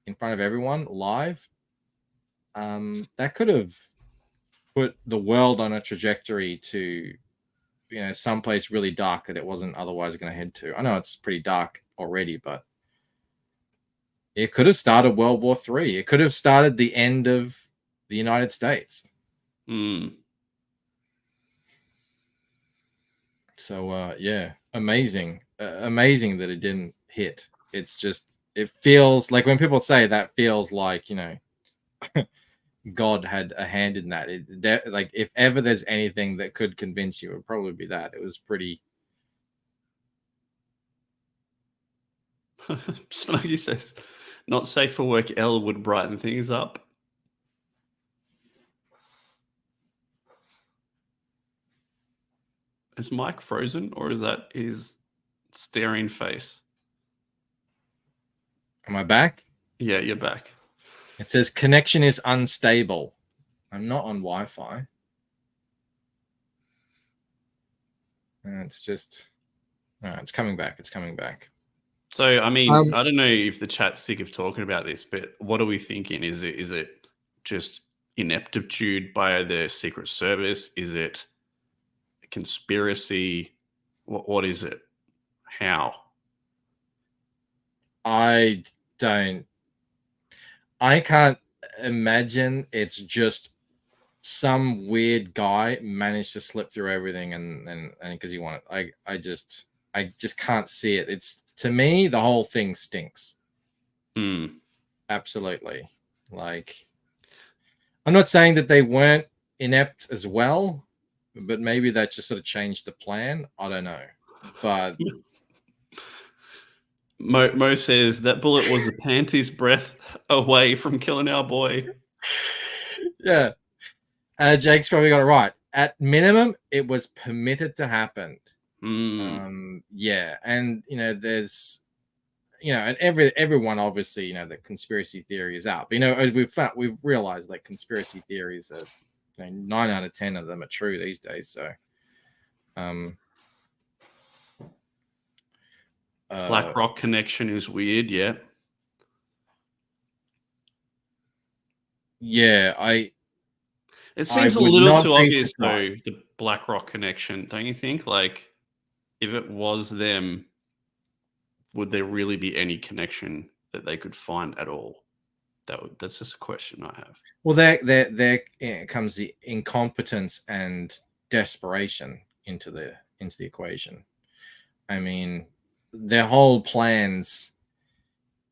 Speaker 5: in front of everyone live, that could have put the world on a trajectory to, someplace really dark that it wasn't otherwise going to head to. I know it's pretty dark already, but it could have started World War III. It could have started the end of the United States. So, yeah, amazing. Amazing that it didn't hit. It's just, it feels like when people say that, feels like, God had a hand in that. Like, if ever there's anything that could convince you, it would probably be that. It was pretty.
Speaker 7: Snuggy says, not safe for work, L would brighten things up. Is Mike frozen, or is that his staring face?
Speaker 5: Am I back?
Speaker 7: Yeah, you're back.
Speaker 5: It says connection is unstable. I'm not on Wi-Fi. It's just, it's coming back. It's coming back.
Speaker 7: So, I mean, I don't know if the chat's sick of talking about this, but what are we thinking? Is it just ineptitude by the Secret Service? Is it a conspiracy? What is it? How?
Speaker 5: I can't imagine it's just some weird guy managed to slip through everything and because he wanted. I just can't see it. It's, to me, the whole thing stinks. Absolutely. Like, I'm not saying that they weren't inept as well, but maybe that just sort of changed the plan. I don't know. But
Speaker 7: Mo says that bullet was a panty's breath away from killing our boy.
Speaker 5: Yeah. Jake's probably got it right. At minimum, it was permitted to happen. Yeah. And, there's, and everyone obviously, the conspiracy theory is out. But, we've realized like conspiracy theories are, 9 out of 10 of them are true these days. So,
Speaker 7: Black Rock connection is weird. Yeah.
Speaker 5: Yeah.
Speaker 7: It seems a little too obvious, though, the Black Rock connection, don't you think? Like, if it was them, would there really be any connection that they could find at all? That's just a question I have.
Speaker 5: Well, there comes the incompetence and desperation into the equation. I mean, their whole plans,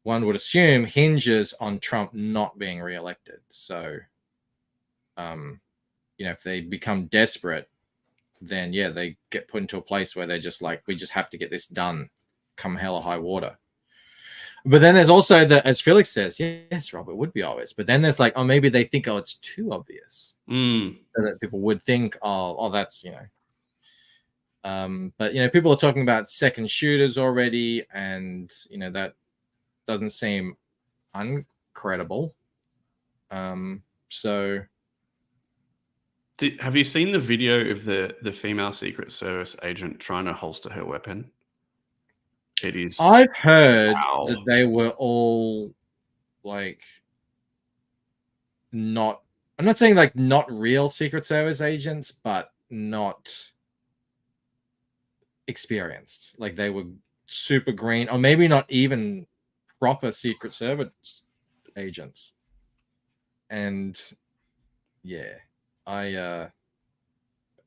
Speaker 5: one would assume, hinges on Trump not being reelected. So, if they become desperate, then yeah, they get put into a place where they're just like, we just have to get this done, come hell or high water. But then there's also as Felix says, yes, Rob, it would be obvious. But then there's like, maybe they think, it's too obvious, so that people would think, that's But people are talking about second shooters already, and that doesn't seem uncredible. So.
Speaker 7: Have you seen the video of the female Secret Service agent trying to holster her weapon? It is.
Speaker 5: I've heard
Speaker 7: Wow.
Speaker 5: that they were all like not. I'm not saying like not real Secret Service agents, but not experienced. Like they were super green, or maybe not even proper Secret Service agents. And yeah, I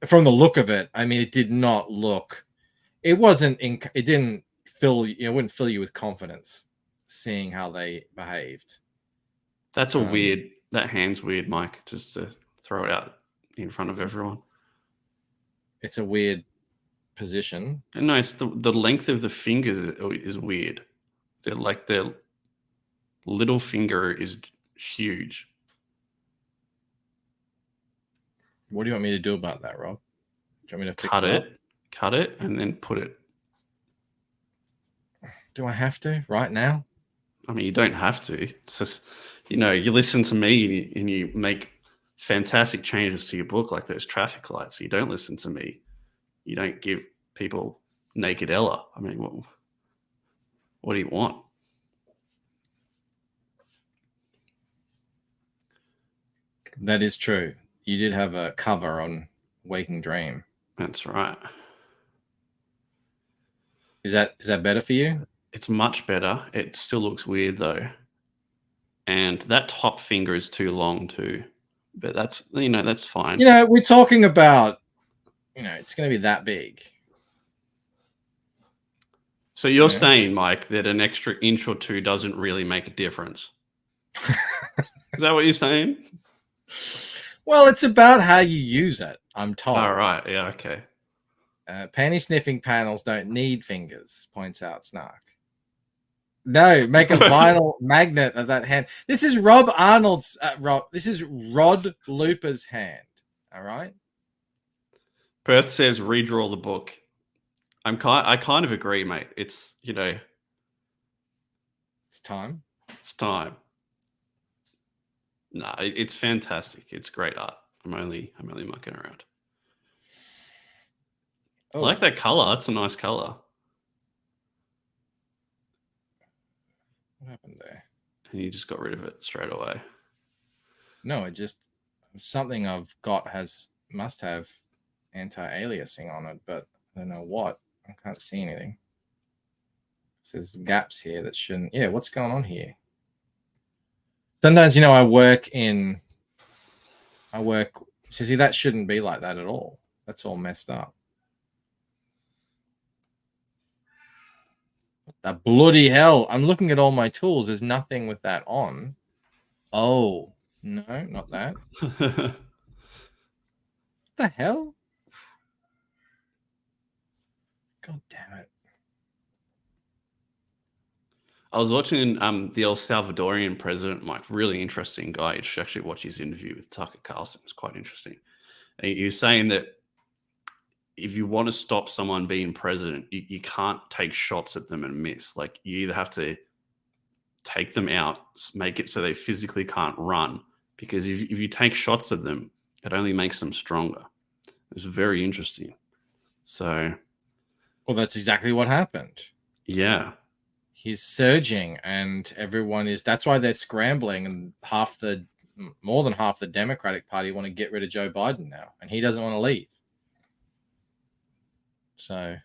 Speaker 5: from the look of it, I mean, it did not look. It wasn't. It didn't fill. It wouldn't fill you with confidence seeing how they behaved.
Speaker 7: That's a weird. That hand's weird, Mike. Just to throw it out in front of everyone.
Speaker 5: It's a weird position.
Speaker 7: And no, it's the length of the fingers is weird. They're like their little finger is huge.
Speaker 5: What do you want me to do about that, Rob? Do you want me to fix
Speaker 7: Cut it, and then put it.
Speaker 5: Do I have to right now?
Speaker 7: I mean, you don't have to. It's just, you listen to me and you make fantastic changes to your book, like those traffic lights. You don't listen to me. You don't give people naked Ella. I mean, what do you want?
Speaker 5: That is true. You did have a cover on Waking Dream.
Speaker 7: That's right.
Speaker 5: Is that better for you?
Speaker 7: It's much better. It still looks weird though. And that top finger is too long too. But that's fine.
Speaker 5: We're talking about, it's going to be that big.
Speaker 7: So you're saying, Mike, that an extra inch or two doesn't really make a difference? Is that what you're saying?
Speaker 5: Well, it's about how you use it, I'm told.
Speaker 7: All right. Yeah, okay.
Speaker 5: Panty sniffing panels don't need fingers, points out Snark. No, make a vinyl magnet of that hand. This is Rob Arnold's, this is Rod Looper's hand. All right.
Speaker 7: Perth says redraw the book. I kind of agree, mate. It's,
Speaker 5: it's time.
Speaker 7: It's time. No, it's fantastic. It's great art. I'm only mucking around.
Speaker 5: Oh.
Speaker 7: I like that color. That's a nice color.
Speaker 5: What happened there?
Speaker 7: And you just got rid of it straight away.
Speaker 5: No, it just something I've got must have anti-aliasing on it, but I don't know what. I can't see anything. There's gaps here that shouldn't. Yeah, what's going on here? Sometimes, I work. See, that shouldn't be like that at all. That's all messed up. What the bloody hell? I'm looking at all my tools. There's nothing with that on. Oh, no, not that. What the hell? God damn it.
Speaker 7: I was watching the El Salvadorian president, Mike, really interesting guy. You should actually watch his interview with Tucker Carlson. It's quite interesting. And he was saying that if you want to stop someone being president, you can't take shots at them and miss. Like, you either have to take them out, make it so they physically can't run, because if you take shots at them, it only makes them stronger. It's very interesting. So,
Speaker 5: well, that's exactly what happened.
Speaker 7: Yeah.
Speaker 5: He's surging, and everyone is. That's why they're scrambling, and more than half the Democratic Party want to get rid of Joe Biden now, and he doesn't want to leave. So,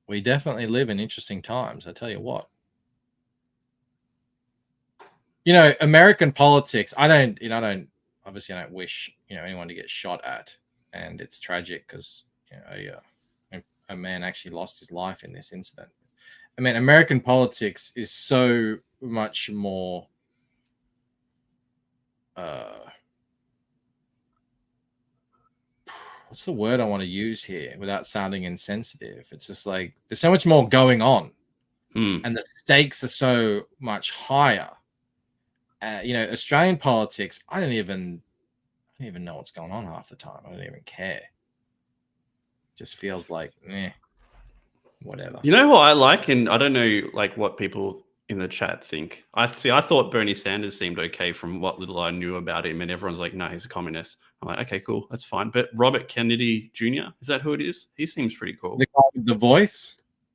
Speaker 5: we definitely live in interesting times. I tell you what. American politics. I don't wish anyone to get shot at, and it's tragic because a man actually lost his life in this incident. I mean, American politics is so much more what's the word I want to use here without sounding insensitive? It's just like there's so much more going on, and the stakes are so much higher. Australian politics, I don't even know what's going on half the time. I don't even care. It just feels like, whatever.
Speaker 7: You know what I like, and I don't know what people in the chat think. I thought Bernie Sanders seemed okay from what little I knew about him, and everyone's like, no, he's a communist. I'm like, okay, cool, that's fine. But Robert Kennedy Jr., is that who it is? He seems pretty cool.
Speaker 5: The guy with the voice?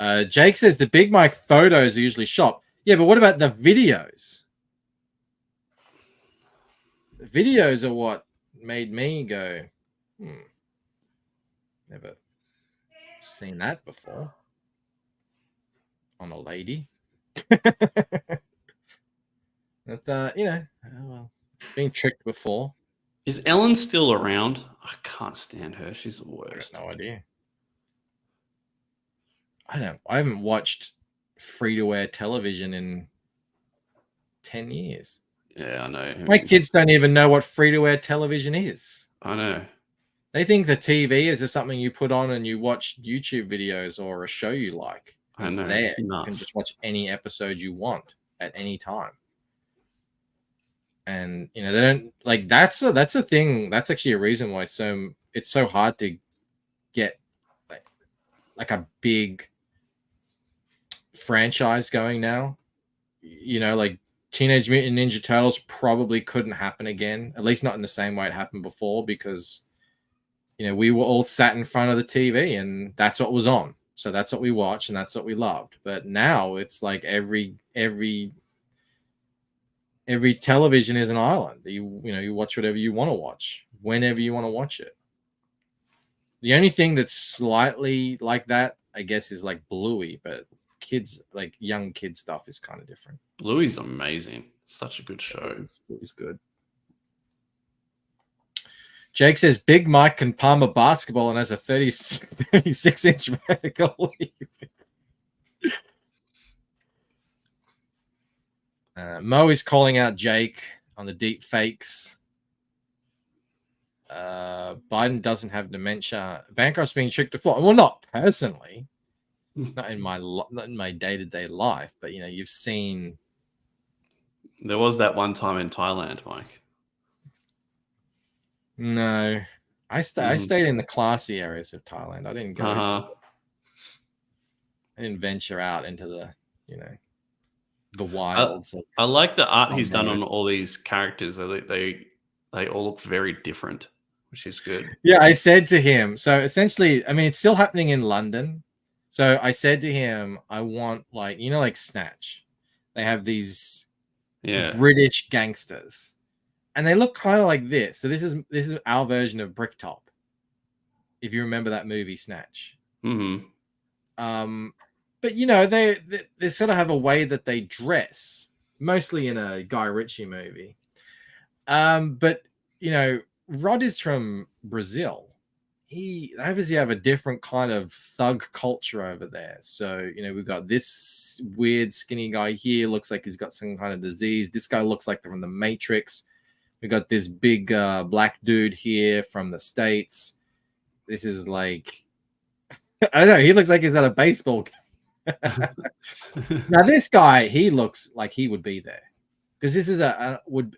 Speaker 5: Jake says the Big Mike photos are usually shot. Yeah, but what about the videos? The videos are what made me go, never seen that before on a lady. But, well, being tricked before.
Speaker 7: Is Ellen still around? I can't stand her. She's the worst.
Speaker 5: I have no idea. I haven't watched free-to-air television in 10 years.
Speaker 7: Yeah, I know.
Speaker 5: My kids don't even know what free-to-air television is.
Speaker 7: I know.
Speaker 5: They think the TV is just something you put on and you watch YouTube videos or a show you like.
Speaker 7: I
Speaker 5: It's
Speaker 7: know.
Speaker 5: there.
Speaker 7: It's
Speaker 5: You
Speaker 7: nuts.
Speaker 5: can just watch any episode you want at any time. And they don't like that's a thing. That's actually a reason why it's so hard to get like a big franchise going now. Like Teenage Mutant Ninja Turtles probably couldn't happen again, at least not in the same way it happened before, because we were all sat in front of the TV and that's what was on. So that's what we watched and that's what we loved. But now it's like every television is an island. You watch whatever you want to watch, whenever you want to watch it. The only thing that's slightly like that, I guess, is like Bluey, but young kid stuff is kind of different.
Speaker 7: Bluey's amazing. Such a good show.
Speaker 5: Bluey's good. Jake says Big Mike can palm a basketball and has a 36-inch vertical leap. Mo is calling out Jake on the deep fakes. Biden doesn't have dementia. Bancroft's being tricked to fly. Well, not personally, not in my day-to-day life, but you've seen.
Speaker 7: There was that one time in Thailand, Mike.
Speaker 5: No, I stayed in the classy areas of Thailand. I didn't go. I didn't venture out into the the wilds.
Speaker 7: I like the art he's done on all these characters. They all look very different, which is good.
Speaker 5: Yeah, I said to him, so essentially, I mean, it's still happening in London. So I said to him, I want like Snatch. They have these British gangsters, and they look kind of like this. So this is our version of Bricktop, if you remember that movie Snatch.
Speaker 7: Mm-hmm.
Speaker 5: But they sort of have a way that they dress, mostly in a Guy Ritchie movie. But Rod is from Brazil. He obviously have a different kind of thug culture over there. So we've got this weird skinny guy here, looks like he's got some kind of disease. This guy looks like they're from the Matrix. We got this big black dude here from the States. This is like, I don't know, he looks like he's at a baseball game. Now this guy, he looks like he would be there, because this is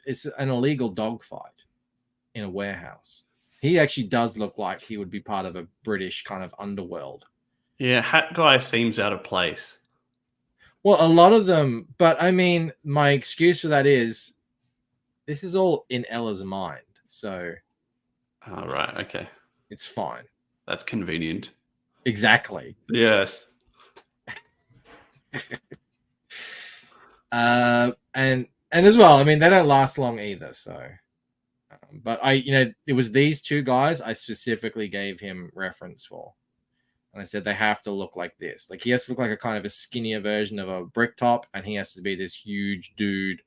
Speaker 5: it's an illegal dogfight in a warehouse. He actually does look like he would be part of a British kind of underworld.
Speaker 7: Yeah, hat guy seems out of place.
Speaker 5: Well, a lot of them, but I mean, my excuse for that is this is all in Ella's mind. So,
Speaker 7: right, okay,
Speaker 5: it's fine.
Speaker 7: That's convenient.
Speaker 5: Exactly.
Speaker 7: Yes.
Speaker 5: And as well, I mean, they don't last long either. So, but it was these two guys I specifically gave him reference for, and I said they have to look like this. Like he has to look like a kind of a skinnier version of a Bricktop, and he has to be this huge dude,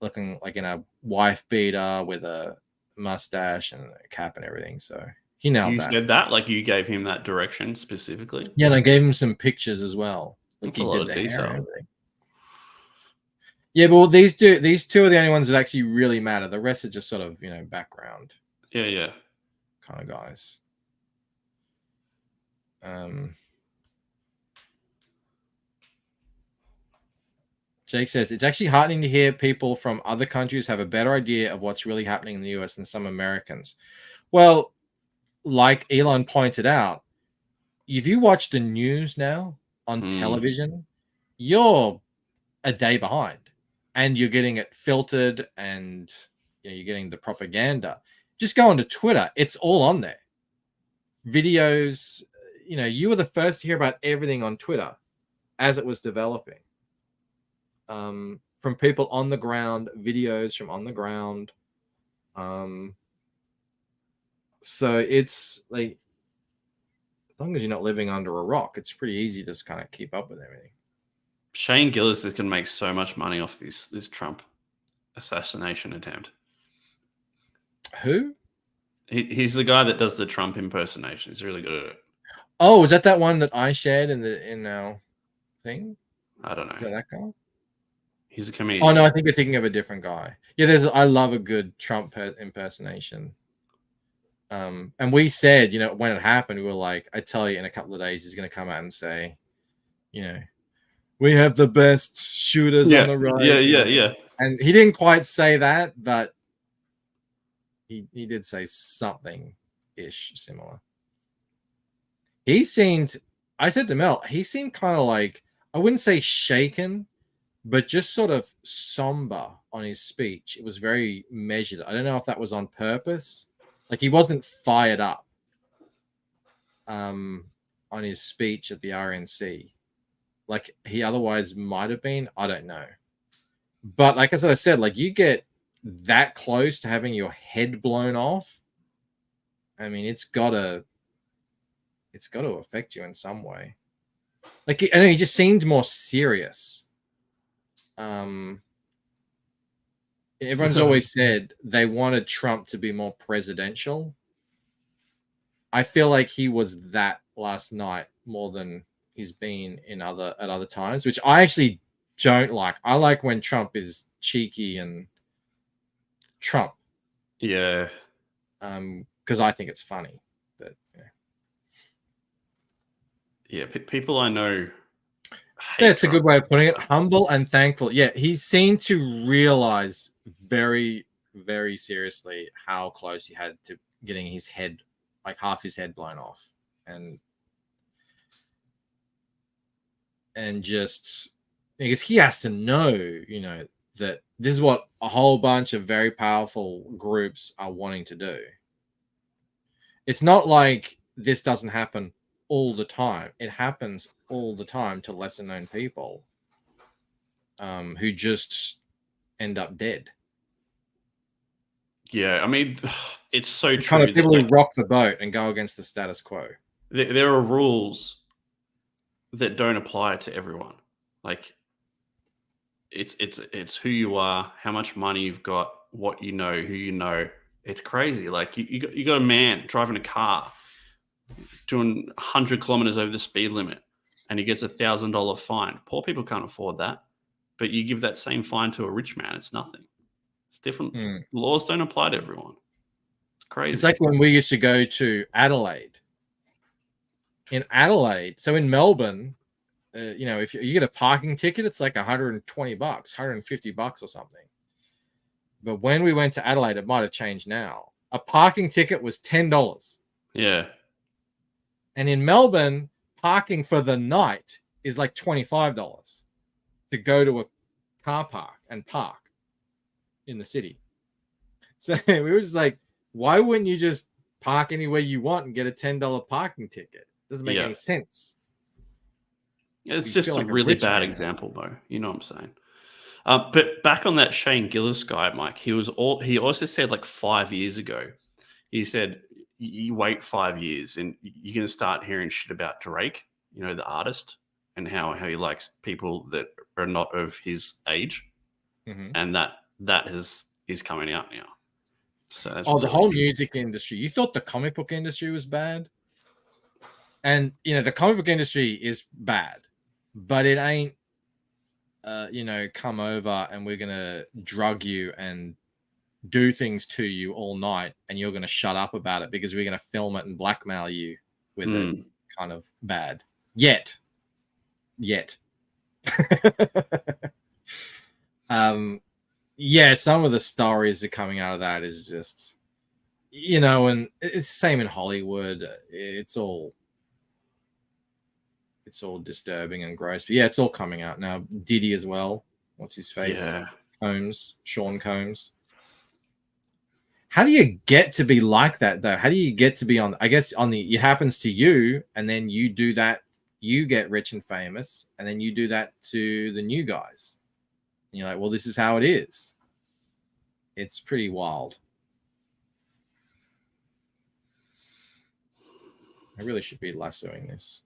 Speaker 5: looking like in a wife beater with a mustache and a cap and everything. So he nailed that.
Speaker 7: You said that, like you gave him that direction specifically.
Speaker 5: Yeah, and I gave him some pictures as well.
Speaker 7: That's a lot of detail.
Speaker 5: Yeah, but these two are the only ones that actually really matter. The rest are just sort of background.
Speaker 7: Yeah.
Speaker 5: Kind of guys. Jake says it's actually heartening to hear people from other countries have a better idea of what's really happening in the US than some Americans. Well, like Elon pointed out, if you watch the news now on television, you're a day behind, and you're getting it filtered, and you're getting the propaganda. Just go onto Twitter; it's all on there. Videos, you were the first to hear about everything on Twitter as it was developing. From people on the ground, videos from on the ground. So it's like, as long as you're not living under a rock, it's pretty easy to just kind of keep up with everything.
Speaker 7: Shane Gillis is going to make so much money off this Trump assassination attempt.
Speaker 5: Who?
Speaker 7: He's the guy that does the Trump impersonation. He's really good at it.
Speaker 5: Oh, is that one that I shared in our thing?
Speaker 7: I don't know.
Speaker 5: Is that guy?
Speaker 7: He's a comedian.
Speaker 5: Oh no, I think you're thinking of a different guy. Yeah, I love a good Trump impersonation. And we said, when it happened, we were like, I tell you, in a couple of days, he's going to come out and say, we have the best shooters on the right.
Speaker 7: Yeah.
Speaker 5: And he didn't quite say that, but he did say something ish similar. He seemed, I said to Mel, he seemed kind of like, I wouldn't say shaken, but just sort of somber on his speech. It was very measured. I don't know if that was on purpose. Like, he wasn't fired up on his speech at the RNC like he otherwise might have been. I don't know. But like as I said, like you get that close to having your head blown off. I mean, it's got to affect you in some way. Like, I know he just seemed more serious. Everyone's always said they wanted Trump to be more presidential. I feel like he was that last night more than he's been at other times, which I actually don't like. I like when Trump is cheeky and Trump.
Speaker 7: Yeah.
Speaker 5: Because I think it's funny. But
Speaker 7: yeah, people I know.
Speaker 5: That's a good way of putting it. Humble and thankful. Yeah, he seemed to realize very, very seriously how close he had to getting his head, like half his head blown off. And just because he has to know, that this is what a whole bunch of very powerful groups are wanting to do. It's not like this doesn't happen all the time. It happens all the time to lesser known people who just end up dead.
Speaker 7: Yeah, I mean, it's so true.
Speaker 5: Kind of people who rock the boat and go against the status quo.
Speaker 7: There are rules that don't apply to everyone. Like, it's who you are, how much money you've got, what you know, who you know. It's crazy. Like you got a man driving a car doing 100 kilometers over the speed limit, and he gets $1,000 fine. Poor people can't afford that, but you give that same fine to a rich man, it's nothing. It's different. Laws don't apply to everyone. It's crazy.
Speaker 5: It's like when we used to go to Adelaide. In Adelaide, so in Melbourne, if you get a parking ticket, it's like $120, $150 or something. But when we went to Adelaide, it might have changed now. A parking ticket was $10.
Speaker 7: Yeah.
Speaker 5: And in Melbourne, parking for the night is like $25 to go to a car park and park in the city. So we were just like, why wouldn't you just park anywhere you want and get a $10 parking ticket? Doesn't make any sense.
Speaker 7: It's just a really bad example, Mo. You know what I'm saying? But back on that Shane Gillis guy, Mike, he also said like 5 years ago, he said, you wait 5 years and you're going to start hearing shit about Drake, the artist, and how he likes people that are not of his age.
Speaker 5: Mm-hmm.
Speaker 7: And that is coming out now. So that's
Speaker 5: the whole music industry. You thought the comic book industry was bad? And, the comic book industry is bad, but it ain't, come over and we're going to drug you and do things to you all night and you're going to shut up about it because we're going to film it and blackmail you with it kind of bad. Yet. Some of the stories that are coming out of that is just, and it's the same in Hollywood. It's all disturbing and gross. But yeah, it's all coming out now. Diddy as well. What's his face?
Speaker 7: Yeah.
Speaker 5: Sean Combs. How do you get to be like that though? How do you get to be on? I guess on the it happens to you, and then you do that. You get rich and famous, and then you do that to the new guys. And you're like, well, this is how it is. It's pretty wild. I really should be lassoing this.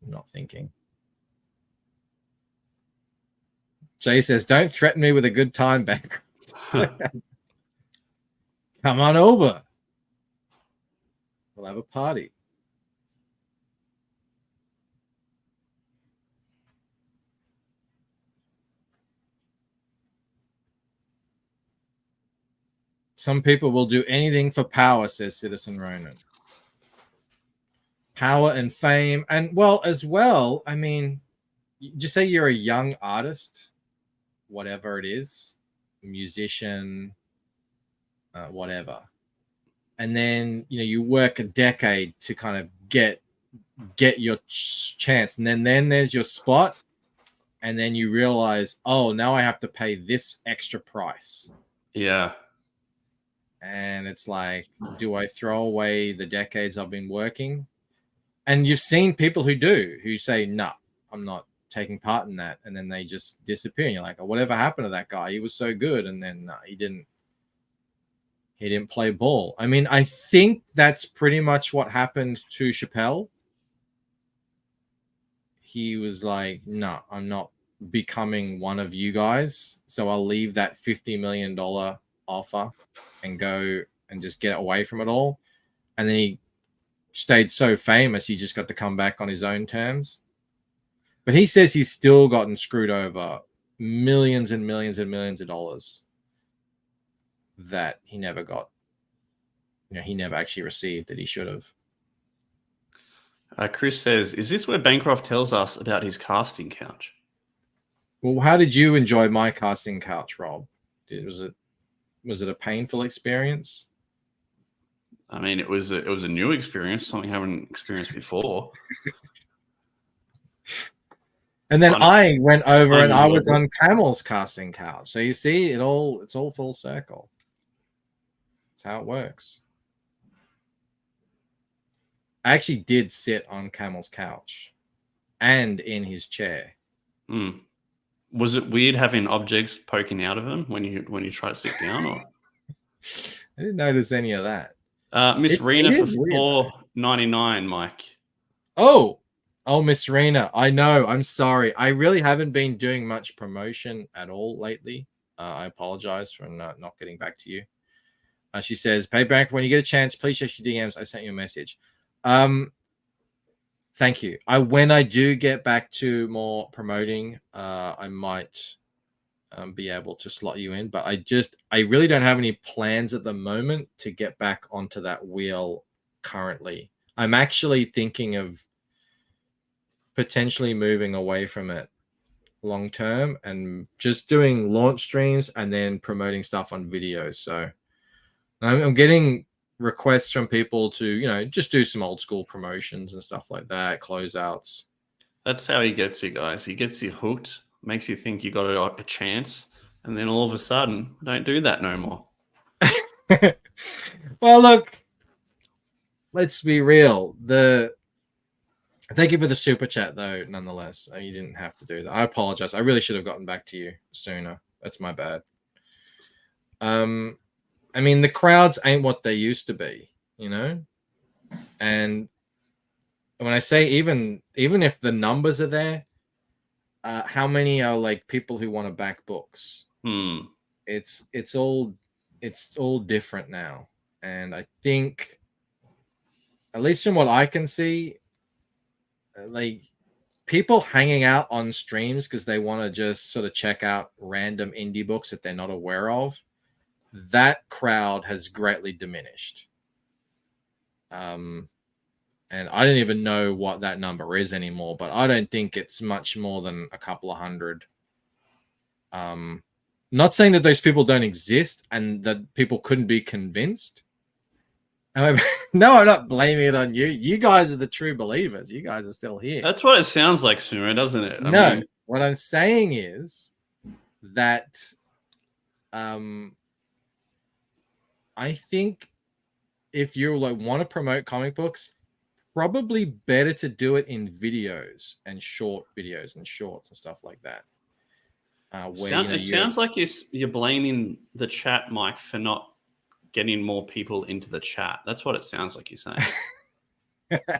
Speaker 5: I'm not thinking. Jay says, don't threaten me with a good time back. Come on over. We'll have a party. Some people will do anything for power, says Citizen Ronan. Power and fame. And, well, as well, I mean, just say you're a young artist, whatever it is, musician, whatever. And then, you know, you work a decade to kind of get your chance. And then there's your spot. And then you realize, oh, now I have to pay this extra price.
Speaker 7: Yeah.
Speaker 5: And it's like, do I throw away the decades I've been working? And you've seen people who say, no, I'm not taking part in that. And then they just disappear. And you're like, oh, whatever happened to that guy? He was so good. And then he didn't play ball. I mean, I think that's pretty much what happened to Chappelle. He was like, no, I'm not becoming one of you guys. So I'll leave that $50 million offer and go and just get away from it all. And then he stayed so famous, he just got to come back on his own terms. But he says he's still gotten screwed over millions and millions and millions of dollars that he never got. You know, he never actually received that he should have.
Speaker 7: Chris says, is this where Bancroft tells us about his casting couch?
Speaker 5: Well, how did you enjoy my casting couch, Rob? Was it a painful experience?
Speaker 7: I mean, it was a new experience, something I haven't experienced before.
Speaker 5: And then I went over and I was on Camel's casting couch. So you see, it's all full circle. That's how it works. I actually did sit on Camel's couch and in his chair.
Speaker 7: Mm. Was it weird having objects poking out of him when you try to sit down? Or
Speaker 5: I didn't notice any of that.
Speaker 7: Miss Rena for $4.99, Mike.
Speaker 5: Oh, Miss Rena. I know. I'm sorry. I really haven't been doing much promotion at all lately. I apologize for not getting back to you. She says, "Pay back when you get a chance. Please check your DMs. I sent you a message." Thank you. When I do get back to more promoting, I might be able to slot you in, but I really don't have any plans at the moment to get back onto that wheel currently. I'm actually thinking of potentially moving away from it long term and just doing launch streams and then promoting stuff on videos. So I'm getting requests from people to, you know, just do some old school promotions and stuff like that, closeouts.
Speaker 7: That's how he gets you guys. He gets you hooked, makes you think you got a chance, and then all of a sudden, don't do that no more.
Speaker 5: Well, look, let's be real. Thank you for the super chat, though. Nonetheless, you didn't have to do that. I apologize. I really should have gotten back to you sooner. That's my bad. I mean, the crowds ain't what they used to be, you know? And when I say even if the numbers are there, how many are like people who want to back books? It's all different now. And I think, at least from what I can see, like people hanging out on streams because they want to just sort of check out random indie books that they're not aware of, that crowd has greatly diminished. And I don't even know what that number is anymore, but I don't think it's much more than a couple of hundred. Not saying that those people don't exist and that people couldn't be convinced. No, I'm not blaming it on you. You guys are the true believers. You guys are still here.
Speaker 7: That's what it sounds like, Sumo, doesn't it? I mean,
Speaker 5: what I'm saying is that I think if you like want to promote comic books, probably better to do it in videos and short videos and shorts and stuff like that.
Speaker 7: It sounds like you're blaming the chat, Mike, for not getting more people into the chat. That's what it sounds like you're saying.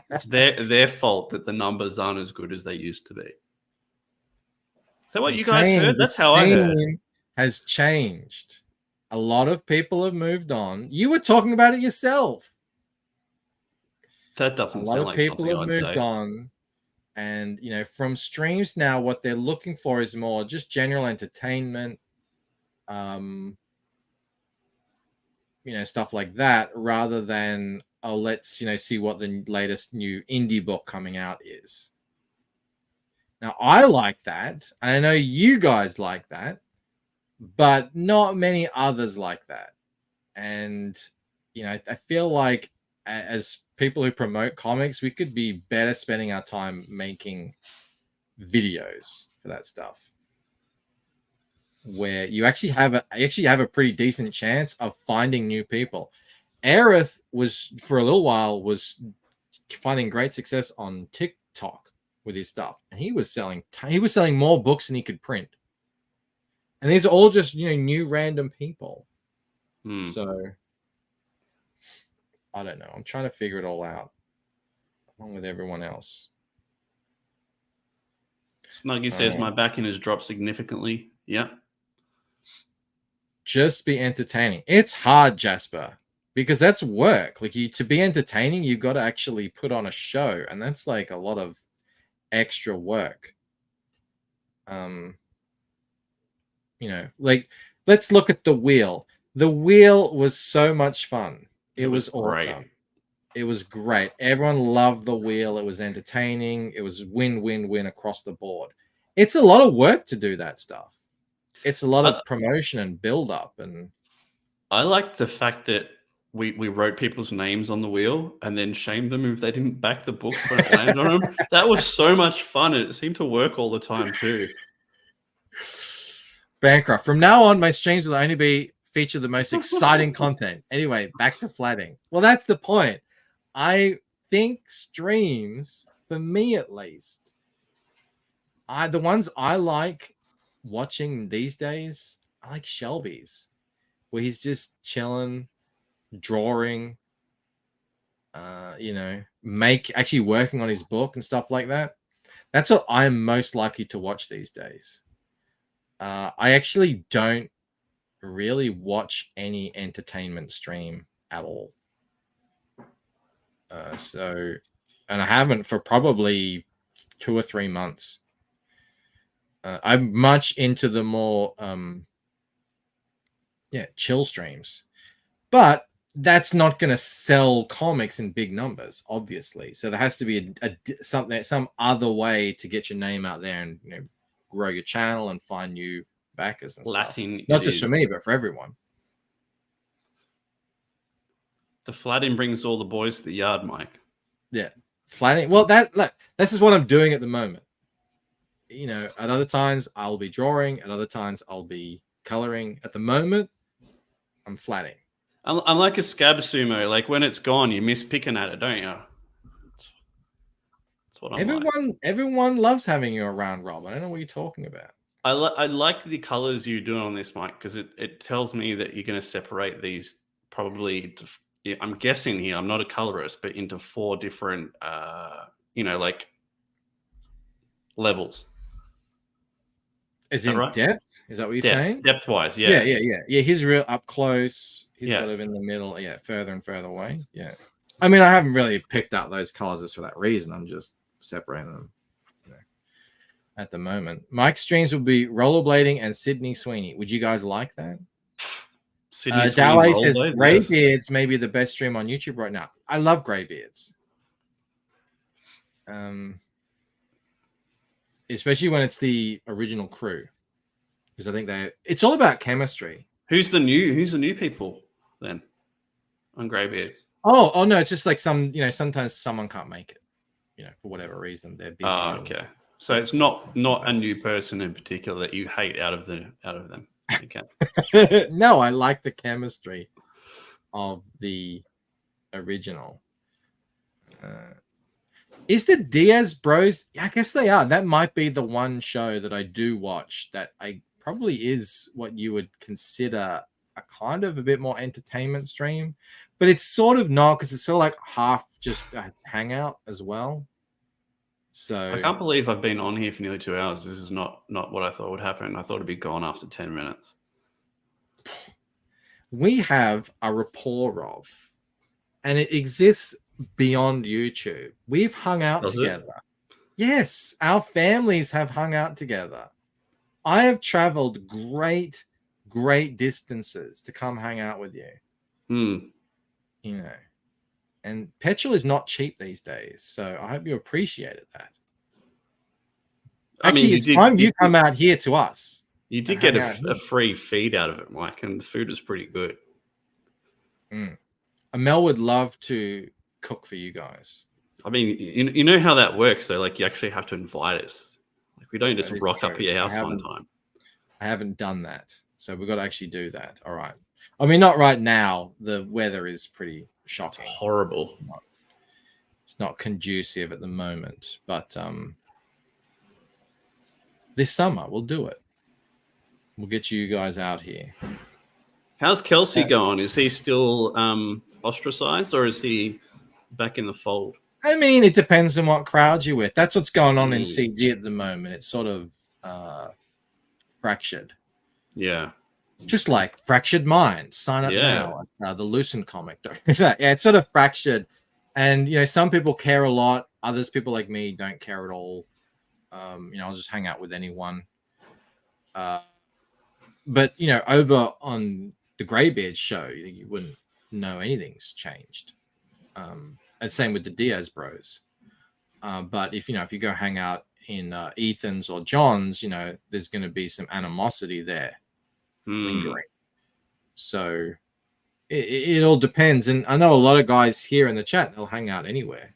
Speaker 7: It's their fault that the numbers aren't as good as they used to be. Is that what you guys heard? That's how I heard.
Speaker 5: Has changed. A lot of people have moved on. You were talking about it yourself.
Speaker 7: That doesn't sound like something I'd say. A lot of people have moved on.
Speaker 5: And, from streams now, what they're looking for is more just general entertainment, stuff like that, rather than, let's, see what the latest new indie book coming out is. Now, I like that. And I know you guys like that, but not many others like that. And, I feel like as people who promote comics, we could be better spending our time making videos for that stuff, where you actually have a pretty decent chance of finding new people. Aerith was for a little while was finding great success on TikTok with his stuff, and he was selling more books than he could print. And these are all just new random people. So I don't know. I'm trying to figure it all out along with everyone else.
Speaker 7: Smuggy says my backing has dropped significantly. Yeah.
Speaker 5: Just be entertaining. It's hard, Jasper, because that's work. Like to be entertaining, you've got to actually put on a show, and that's like a lot of extra work. Like let's look at The Wheel. The Wheel was so much fun. It was awesome. Great. It was great. Everyone loved The Wheel. It was entertaining. It was win-win-win across the board. It's a lot of work to do that stuff. It's a lot of promotion and build-up. And
Speaker 7: I like the fact that we wrote people's names on The Wheel and then shamed them if they didn't back the books when it landed on them. That was so much fun, and it seemed to work all the time too.
Speaker 5: Bancroft. From now on, my streams will only feature the most exciting content. Anyway, back to flatting. Well, that's the point. I think streams, for me at least, the ones I like watching these days, I like Shelby's, where he's just chilling, drawing, actually working on his book and stuff like that. That's what I'm most likely to watch these days. I actually don't really watch any entertainment stream at all. And I haven't for probably 2 or 3 months. I'm much into the more chill streams, but that's not going to sell comics in big numbers, obviously. So there has to be some other way to get your name out there and grow your channel and find new backers and stuff. Not just for me, but for everyone.
Speaker 7: The flatting brings all the boys to the yard, Mike.
Speaker 5: Yeah, flatting. Well, this is what I'm doing at the moment. At other times I'll be drawing. At other times I'll be coloring. At the moment, I'm flatting.
Speaker 7: I'm like a scab sumo. Like when it's gone, you miss picking at it, don't you? That's what I'm like.
Speaker 5: Everyone loves having you around, Rob. I don't know what you're talking about.
Speaker 7: I like the colors you're doing on this, Mike, because it tells me that you're going to separate these probably into, I'm guessing here, I'm not a colorist, but into 4 different, like levels.
Speaker 5: Is in right? Depth? Is that what you're saying?
Speaker 7: Depth-wise, yeah.
Speaker 5: Yeah, he's real up close. He's sort of in the middle. Yeah, further and further away. Yeah. I mean, I haven't really picked up those colors just for that reason. I'm just separating them at the moment. Mike's streams will be rollerblading and Sydney Sweeney. Would you guys like that? Dally says Greybeards may be the best stream on YouTube right now. I love Greybeards. Especially when it's the original crew, because I think it's all about chemistry.
Speaker 7: Who's the new people then on Greybeards?
Speaker 5: Oh no, it's just like sometimes someone can't make it, for whatever reason they're busy.
Speaker 7: Oh, okay. So it's not a new person in particular that you hate out of them. Okay.
Speaker 5: No, I like the chemistry of the original. Is the Diaz Bros? Yeah, I guess they are. That might be the one show that I do watch that I probably is what you would consider a kind of a bit more entertainment stream, but it's sort of not, because it's sort of like half just a hangout as well. So
Speaker 7: I can't believe I've been on here for nearly 2 hours. This is not what I thought would happen. I thought it'd be gone after 10 minutes.
Speaker 5: We have a rapport of, and it exists beyond YouTube. We've hung out together. Yes, our families have hung out together. I have traveled great distances to come hang out with you. You know, and petrol is not cheap these days, so I hope you appreciated that. Actually, it's time you come out here to us.
Speaker 7: You did get a free feed out of it, Mike, and the food was pretty good.
Speaker 5: Mel would love to cook for you guys.
Speaker 7: I mean, you know how that works, though. Like, you actually have to invite us. Like, we don't just rock up at your house one time.
Speaker 5: I haven't done that, so we've got to actually do that. All right. I mean, not right now. The weather is pretty shocking.
Speaker 7: It's horrible.
Speaker 5: It's not conducive at the moment, but this summer we'll do it. We'll get you guys out here.
Speaker 7: How's Kelsey going? Is he still ostracized, or is he back in the fold?
Speaker 5: I mean, it depends on what crowd you're with. That's what's going on in CG at the moment. It's sort of fractured.
Speaker 7: Yeah.
Speaker 5: Just like Fractured Mind. Sign up now. The Lucent comic. Yeah, it's sort of fractured. And, you know, some people care a lot. Others, people like me, don't care at all. You know, I'll just hang out with anyone. But, you know, over on the Greybeard show, you wouldn't know anything's changed. And same with the Diaz Bros. But if you go hang out in Ethan's or John's, you know, there's going to be some animosity there lingering. So it all depends. And I know a lot of guys here in the chat, they'll hang out anywhere.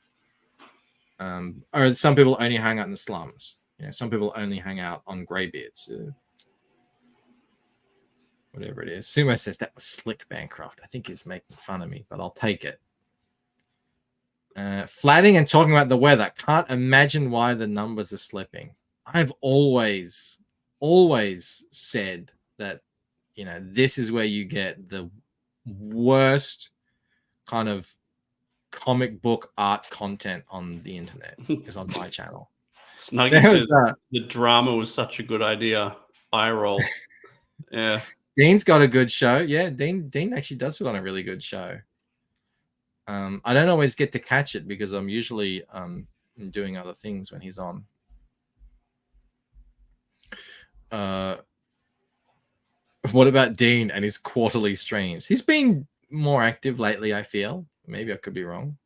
Speaker 5: Or some people only hang out in the slums. You know, some people only hang out on Greybeards. Whatever it is. Sumo says that was slick, Bancroft. I think he's making fun of me, but I'll take it. Flatting and talking about the weather. Can't imagine why the numbers are slipping. I've always said that, you know, this is where you get the worst kind of comic book art content on the internet is on my channel.
Speaker 7: Snuggy says the drama was such a good idea. Eye roll. Yeah.
Speaker 5: Dean's got a good show. Yeah, Dean actually does put on a really good show. I don't always get to catch it because I'm usually doing other things when he's on. What about Dean and his quarterly streams? He's been more active lately, I feel. Maybe I could be wrong.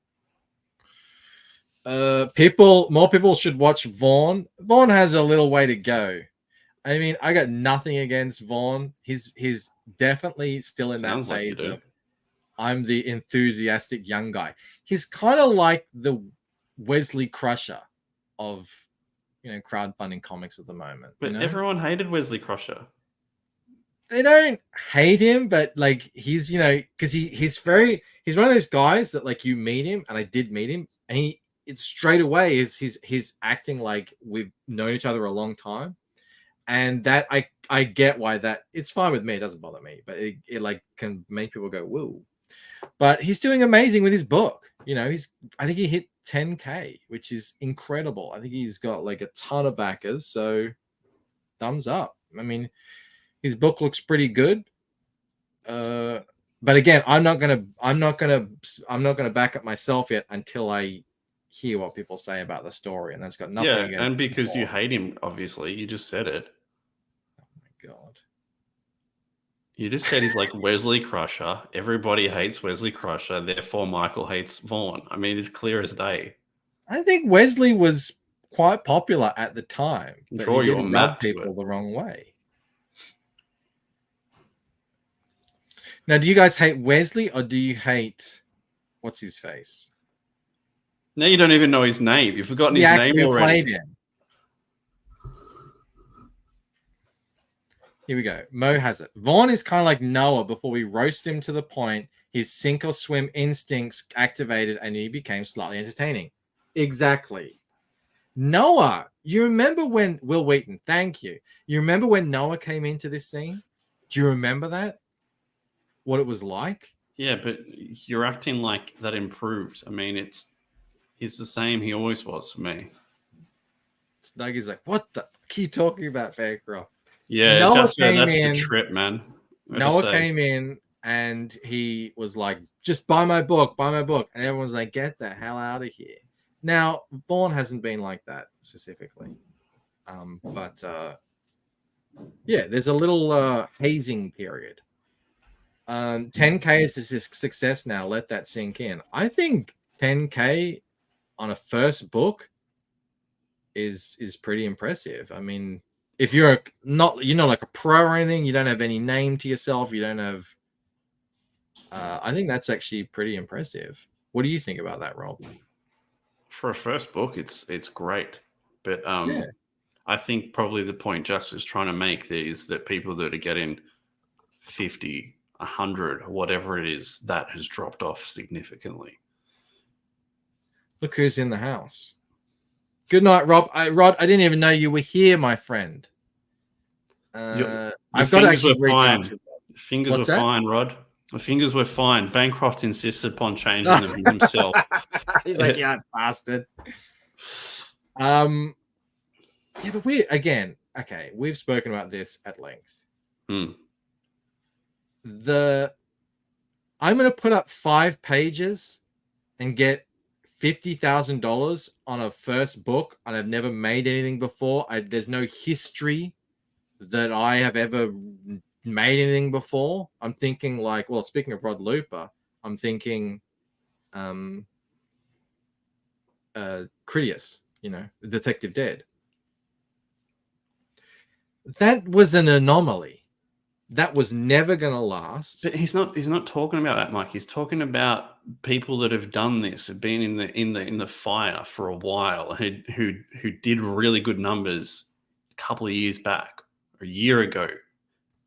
Speaker 5: More people should watch Vaughn. Vaughn has a little way to go. I mean, I got nothing against Vaughn. He's definitely still in that phase of I'm the enthusiastic young guy. He's kind of like the Wesley Crusher of, you know, crowdfunding comics at the moment.
Speaker 7: But
Speaker 5: you know?
Speaker 7: Everyone hated Wesley Crusher.
Speaker 5: They don't hate him, but like he's, you know, because he's one of those guys that like you meet him, and I did meet him, and it's straight away he's acting like we've known each other a long time. And that I get why that it's fine with me. It doesn't bother me, but it like can make people go, whoa. But he's doing amazing with his book. You know, I think he hit 10K, which is incredible. I think he's got like a ton of backers. So thumbs up. I mean, his book looks pretty good. But again, I'm not gonna back up myself yet until I hear what people say about the story, and that's got nothing against
Speaker 7: and because you hate him, obviously, you just said it.
Speaker 5: Oh my god.
Speaker 7: You just said he's like Wesley Crusher. Everybody hates Wesley Crusher, therefore Michael hates Vaughn. I mean, it's clear as day.
Speaker 5: I think Wesley was quite popular at the time, but
Speaker 7: sure
Speaker 5: he
Speaker 7: you were
Speaker 5: didn't
Speaker 7: mad
Speaker 5: rub
Speaker 7: to
Speaker 5: people
Speaker 7: it.
Speaker 5: the wrong way. Now, do you guys hate Wesley or do you hate what's his face?
Speaker 7: Now you don't even know his name. You've forgotten his name already.
Speaker 5: Played him. Here we go. Mo has it. Vaughn is kind of like Noah before we roast him to the point His sink or swim instincts activated and he became slightly entertaining. Exactly. Noah, you remember when Will Wheaton, thank you. You remember when Noah came into this scene? Do you remember that? What it was like?
Speaker 7: Yeah, but you're acting like that improved. I mean, he's the same he always was for me.
Speaker 5: Snuggy's like, what the fuck are you talking about, Bancroft?
Speaker 7: Yeah,
Speaker 5: Noah
Speaker 7: Jasper,
Speaker 5: came
Speaker 7: that's
Speaker 5: in.
Speaker 7: a trip, man.
Speaker 5: Noah came in and he was like, just buy my book. And everyone's like, get the hell out of here. Now, Vaughn hasn't been like that specifically. But yeah, there's a little hazing period. 10K is a success now. Let that sink in. I think 10K on a first book is pretty impressive. I mean, if you're not like a pro or anything, you don't have any name to yourself, you don't have I think that's actually pretty impressive. What do you think about that, Rob?
Speaker 7: For a first book, it's great. But
Speaker 5: Yeah.
Speaker 7: I think probably the point Jasper's trying to make there is that people that are getting 50, 100, whatever it is, that has dropped off significantly.
Speaker 5: Look who's in the house. Good night, Rob. Rod, I didn't even know you were here, my friend. I've got to actually reach out to you.
Speaker 7: Fingers were fine, Rod. The fingers were fine. Bancroft insisted upon changing them himself.
Speaker 5: He's like, yeah, bastard. Yeah, but we've spoken about this at length. I'm going to put up 5 pages and get $50,000 on a first book, and I've never made anything before. There's no history that I have ever made anything before. I'm thinking like, well, speaking of Rod Looper, I'm thinking Critias, Detective Dead. That was an anomaly. That was never going to last.
Speaker 7: But he's not talking about that, Mike. He's talking about people that have done this, have been in the fire for a while, who did really good numbers a couple of years back, or a year ago,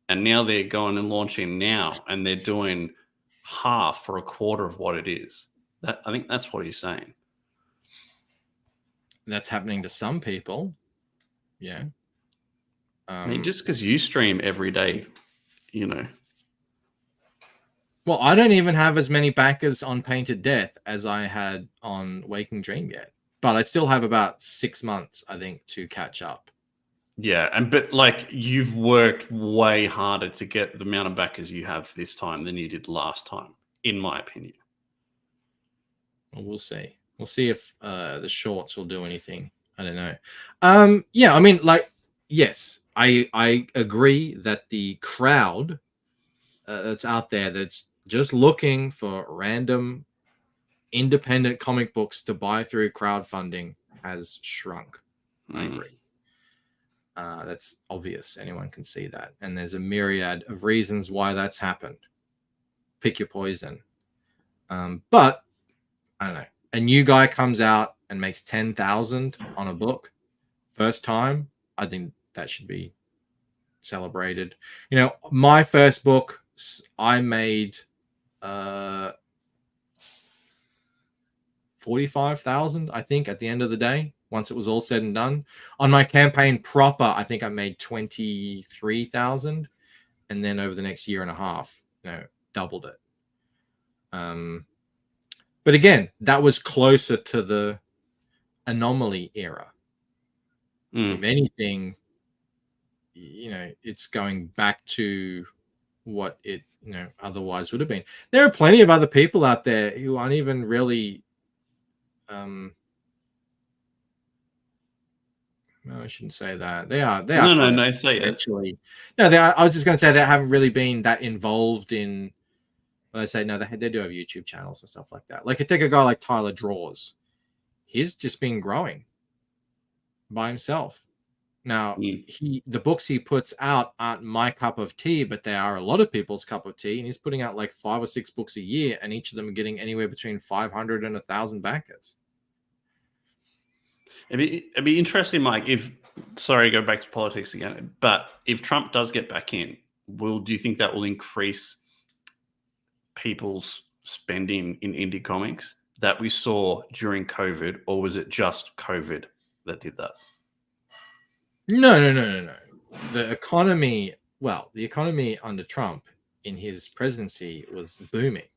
Speaker 7: and now they're going and launching now, and they're doing half or a quarter of what it is. I think that's what he's saying.
Speaker 5: That's happening to some people. Yeah.
Speaker 7: I mean, just because you stream every day,
Speaker 5: Well, I don't even have as many backers on Painted Death as I had on Waking Dream yet, but I still have about 6 months, I think, to catch up.
Speaker 7: Yeah, but like you've worked way harder to get the amount of backers you have this time than you did last time, in my opinion.
Speaker 5: Well, we'll see. We'll see if the shorts will do anything. I don't know. Yeah, I mean, like, yes, I agree that the crowd that's out there that's just looking for random independent comic books to buy through crowdfunding has shrunk. I agree. That's obvious. Anyone can see that. And there's a myriad of reasons why that's happened. Pick your poison. But I don't know. A new guy comes out and makes 10,000 on a book first time. I think that should be celebrated. My first book, I made 45,000, I think, at the end of the day, once it was all said and done. On my campaign proper, I think I made 23,000, and then over the next year and a half, doubled it. But again, that was closer to the anomaly era. If anything, it's going back to what it otherwise would have been. There are plenty of other people out there who aren't even really no, I shouldn't say that. They are
Speaker 7: No, say
Speaker 5: actually. No, they are. I was just going to say they haven't really been that involved in. When I say no, they do have YouTube channels and stuff like that. Like, take a guy like Tyler Draws. He's just been growing by himself. Now, the books he puts out aren't my cup of tea, but they are a lot of people's cup of tea. And he's putting out like 5 or 6 books a year, and each of them are getting anywhere between 500 and 1,000 backers.
Speaker 7: It'd be interesting, Mike, go back to politics again, but if Trump does get back in, do you think that will increase people's spending in indie comics that we saw during COVID, or was it just COVID that did that?
Speaker 5: No. The economy under Trump in his presidency was booming.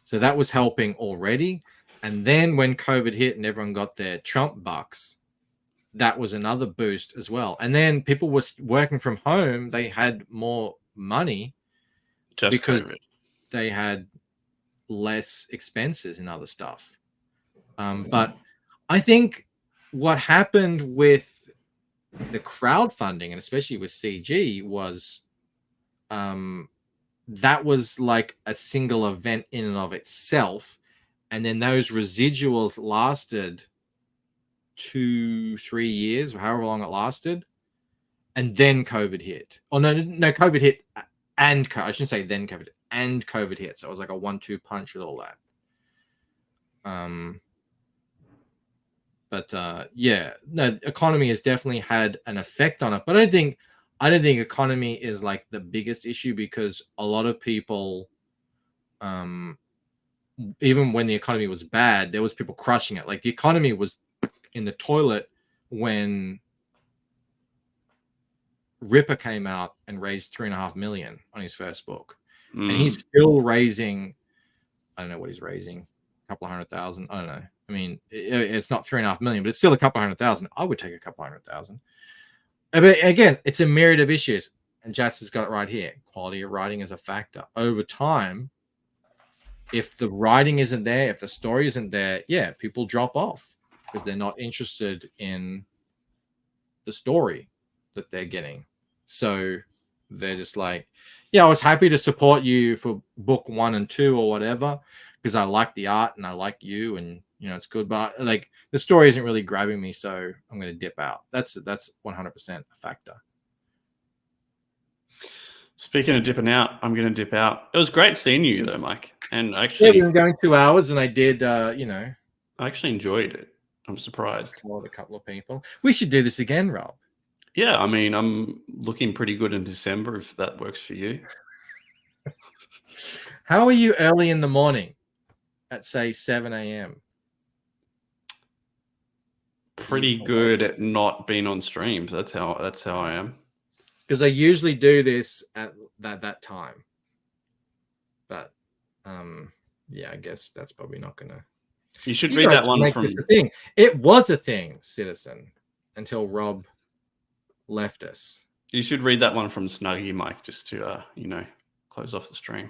Speaker 5: So that was helping already. And then when COVID hit and everyone got their Trump bucks, that was another boost as well. And then people were working from home. They had more money
Speaker 7: just
Speaker 5: because
Speaker 7: COVID.
Speaker 5: They had less expenses and other stuff. But I think what happened with the crowdfunding, and especially with CG, was that was like a single event in and of itself. And then those residuals lasted 2-3 years, or however long it lasted. And then COVID hit. Oh, no, COVID hit and I shouldn't say then COVID, and COVID hit. So it was like a 1-2 punch with all that. Yeah, no, economy has definitely had an effect on it. But I don't think economy is like the biggest issue, because a lot of people, even when the economy was bad, there was people crushing it. Like the economy was in the toilet when Ripper came out and raised $3.5 million on his first book, and he's still raising. I don't know what he's raising, a couple of 100,000. I don't know. I mean, it's not $3.5 million, but it's still a couple 100,000. I would take a couple 100,000. But again, it's a myriad of issues, and Jess has got it right here. Quality of writing is a factor. Over time, if the writing isn't there, if the story isn't there, yeah, people drop off because they're not interested in the story that they're getting. So they're just like, yeah, I was happy to support you for book 1 and 2 or whatever, because I like the art and I like you, and you know it's good, but like the story isn't really grabbing me, so I'm going to dip out. That's 100% a factor.
Speaker 7: Speaking of dipping out, I'm going to dip out. It was great seeing you though, Mike. And actually,
Speaker 5: yeah, we've been going 2 hours, and I did, I
Speaker 7: actually enjoyed it. I'm surprised.
Speaker 5: A couple of people. We should do this again, Rob.
Speaker 7: Yeah, I mean, I'm looking pretty good in December if that works for you.
Speaker 5: How are you early in the morning at say 7 a.m.?
Speaker 7: Pretty good at not being on streams. That's how I am.
Speaker 5: Because I usually do this at that time. But yeah, I guess that's probably not gonna.
Speaker 7: You should read that one from.
Speaker 5: This a thing. It was a thing, Citizen, until Rob left us.
Speaker 7: You should read that one from Snuggy, Mike, just to close off the stream.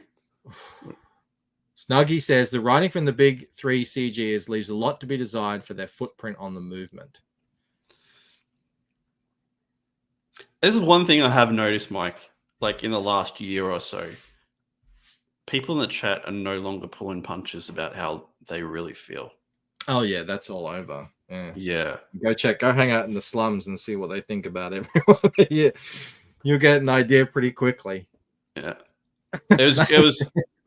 Speaker 5: Snuggy says the writing from the big 3 CGs leaves a lot to be desired for their footprint on the movement.
Speaker 7: This is one thing I have noticed, Mike, like in the last year or so. People in the chat are no longer pulling punches about how they really feel.
Speaker 5: Oh, yeah, that's all over.
Speaker 7: Yeah.
Speaker 5: Go hang out in the slums and see what they think about everyone. Yeah. You'll get an idea pretty quickly.
Speaker 7: Yeah. It was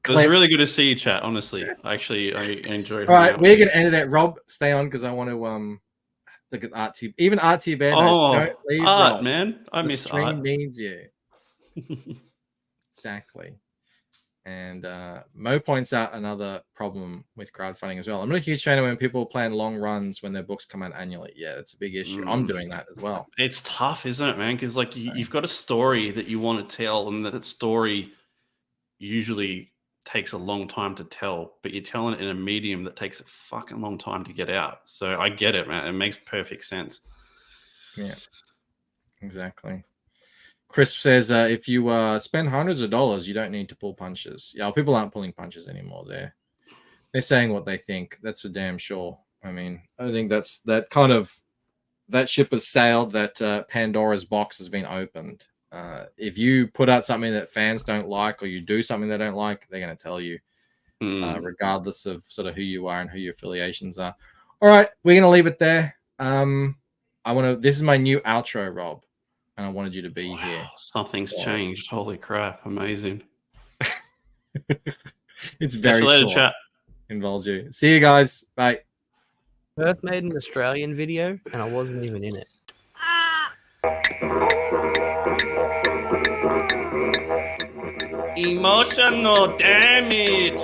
Speaker 7: really good to see you, chat, honestly. I enjoyed it.
Speaker 5: All right, we're going to end that. Rob, stay on because I want to look at Artsy. Even Artsy Bear knows, don't leave
Speaker 7: art,
Speaker 5: Rob.
Speaker 7: man. I miss
Speaker 5: stream
Speaker 7: art.
Speaker 5: needs you. Exactly. And Mo points out another problem with crowdfunding as well. I'm not a huge fan of when people plan long runs when their books come out annually. Yeah, that's a big issue. I'm doing that as well.
Speaker 7: It's tough, isn't it, man? Because like you've got a story that you want to tell, and that story usually takes a long time to tell, but you're telling it in a medium that takes a fucking long time to get out. So I get it, man. It makes perfect sense.
Speaker 5: Yeah, exactly. Chris says, if you spend hundreds of dollars, you don't need to pull punches. Yeah, people aren't pulling punches anymore. They're saying what they think. That's for damn sure. I mean, I think that ship has sailed. That Pandora's box has been opened. If you put out something that fans don't like, or you do something they don't like, they're going to tell you, regardless of sort of who you are and who your affiliations are. All right, we're going to leave it there. This is my new outro, Rob. And I wanted you to be here.
Speaker 7: Something's changed. Holy crap. Amazing.
Speaker 5: It's very
Speaker 7: later,
Speaker 5: short.
Speaker 7: Chat.
Speaker 5: Involves you. See you guys. Bye.
Speaker 15: Perth made an Australian video and I wasn't even in it.
Speaker 7: Emotional damage.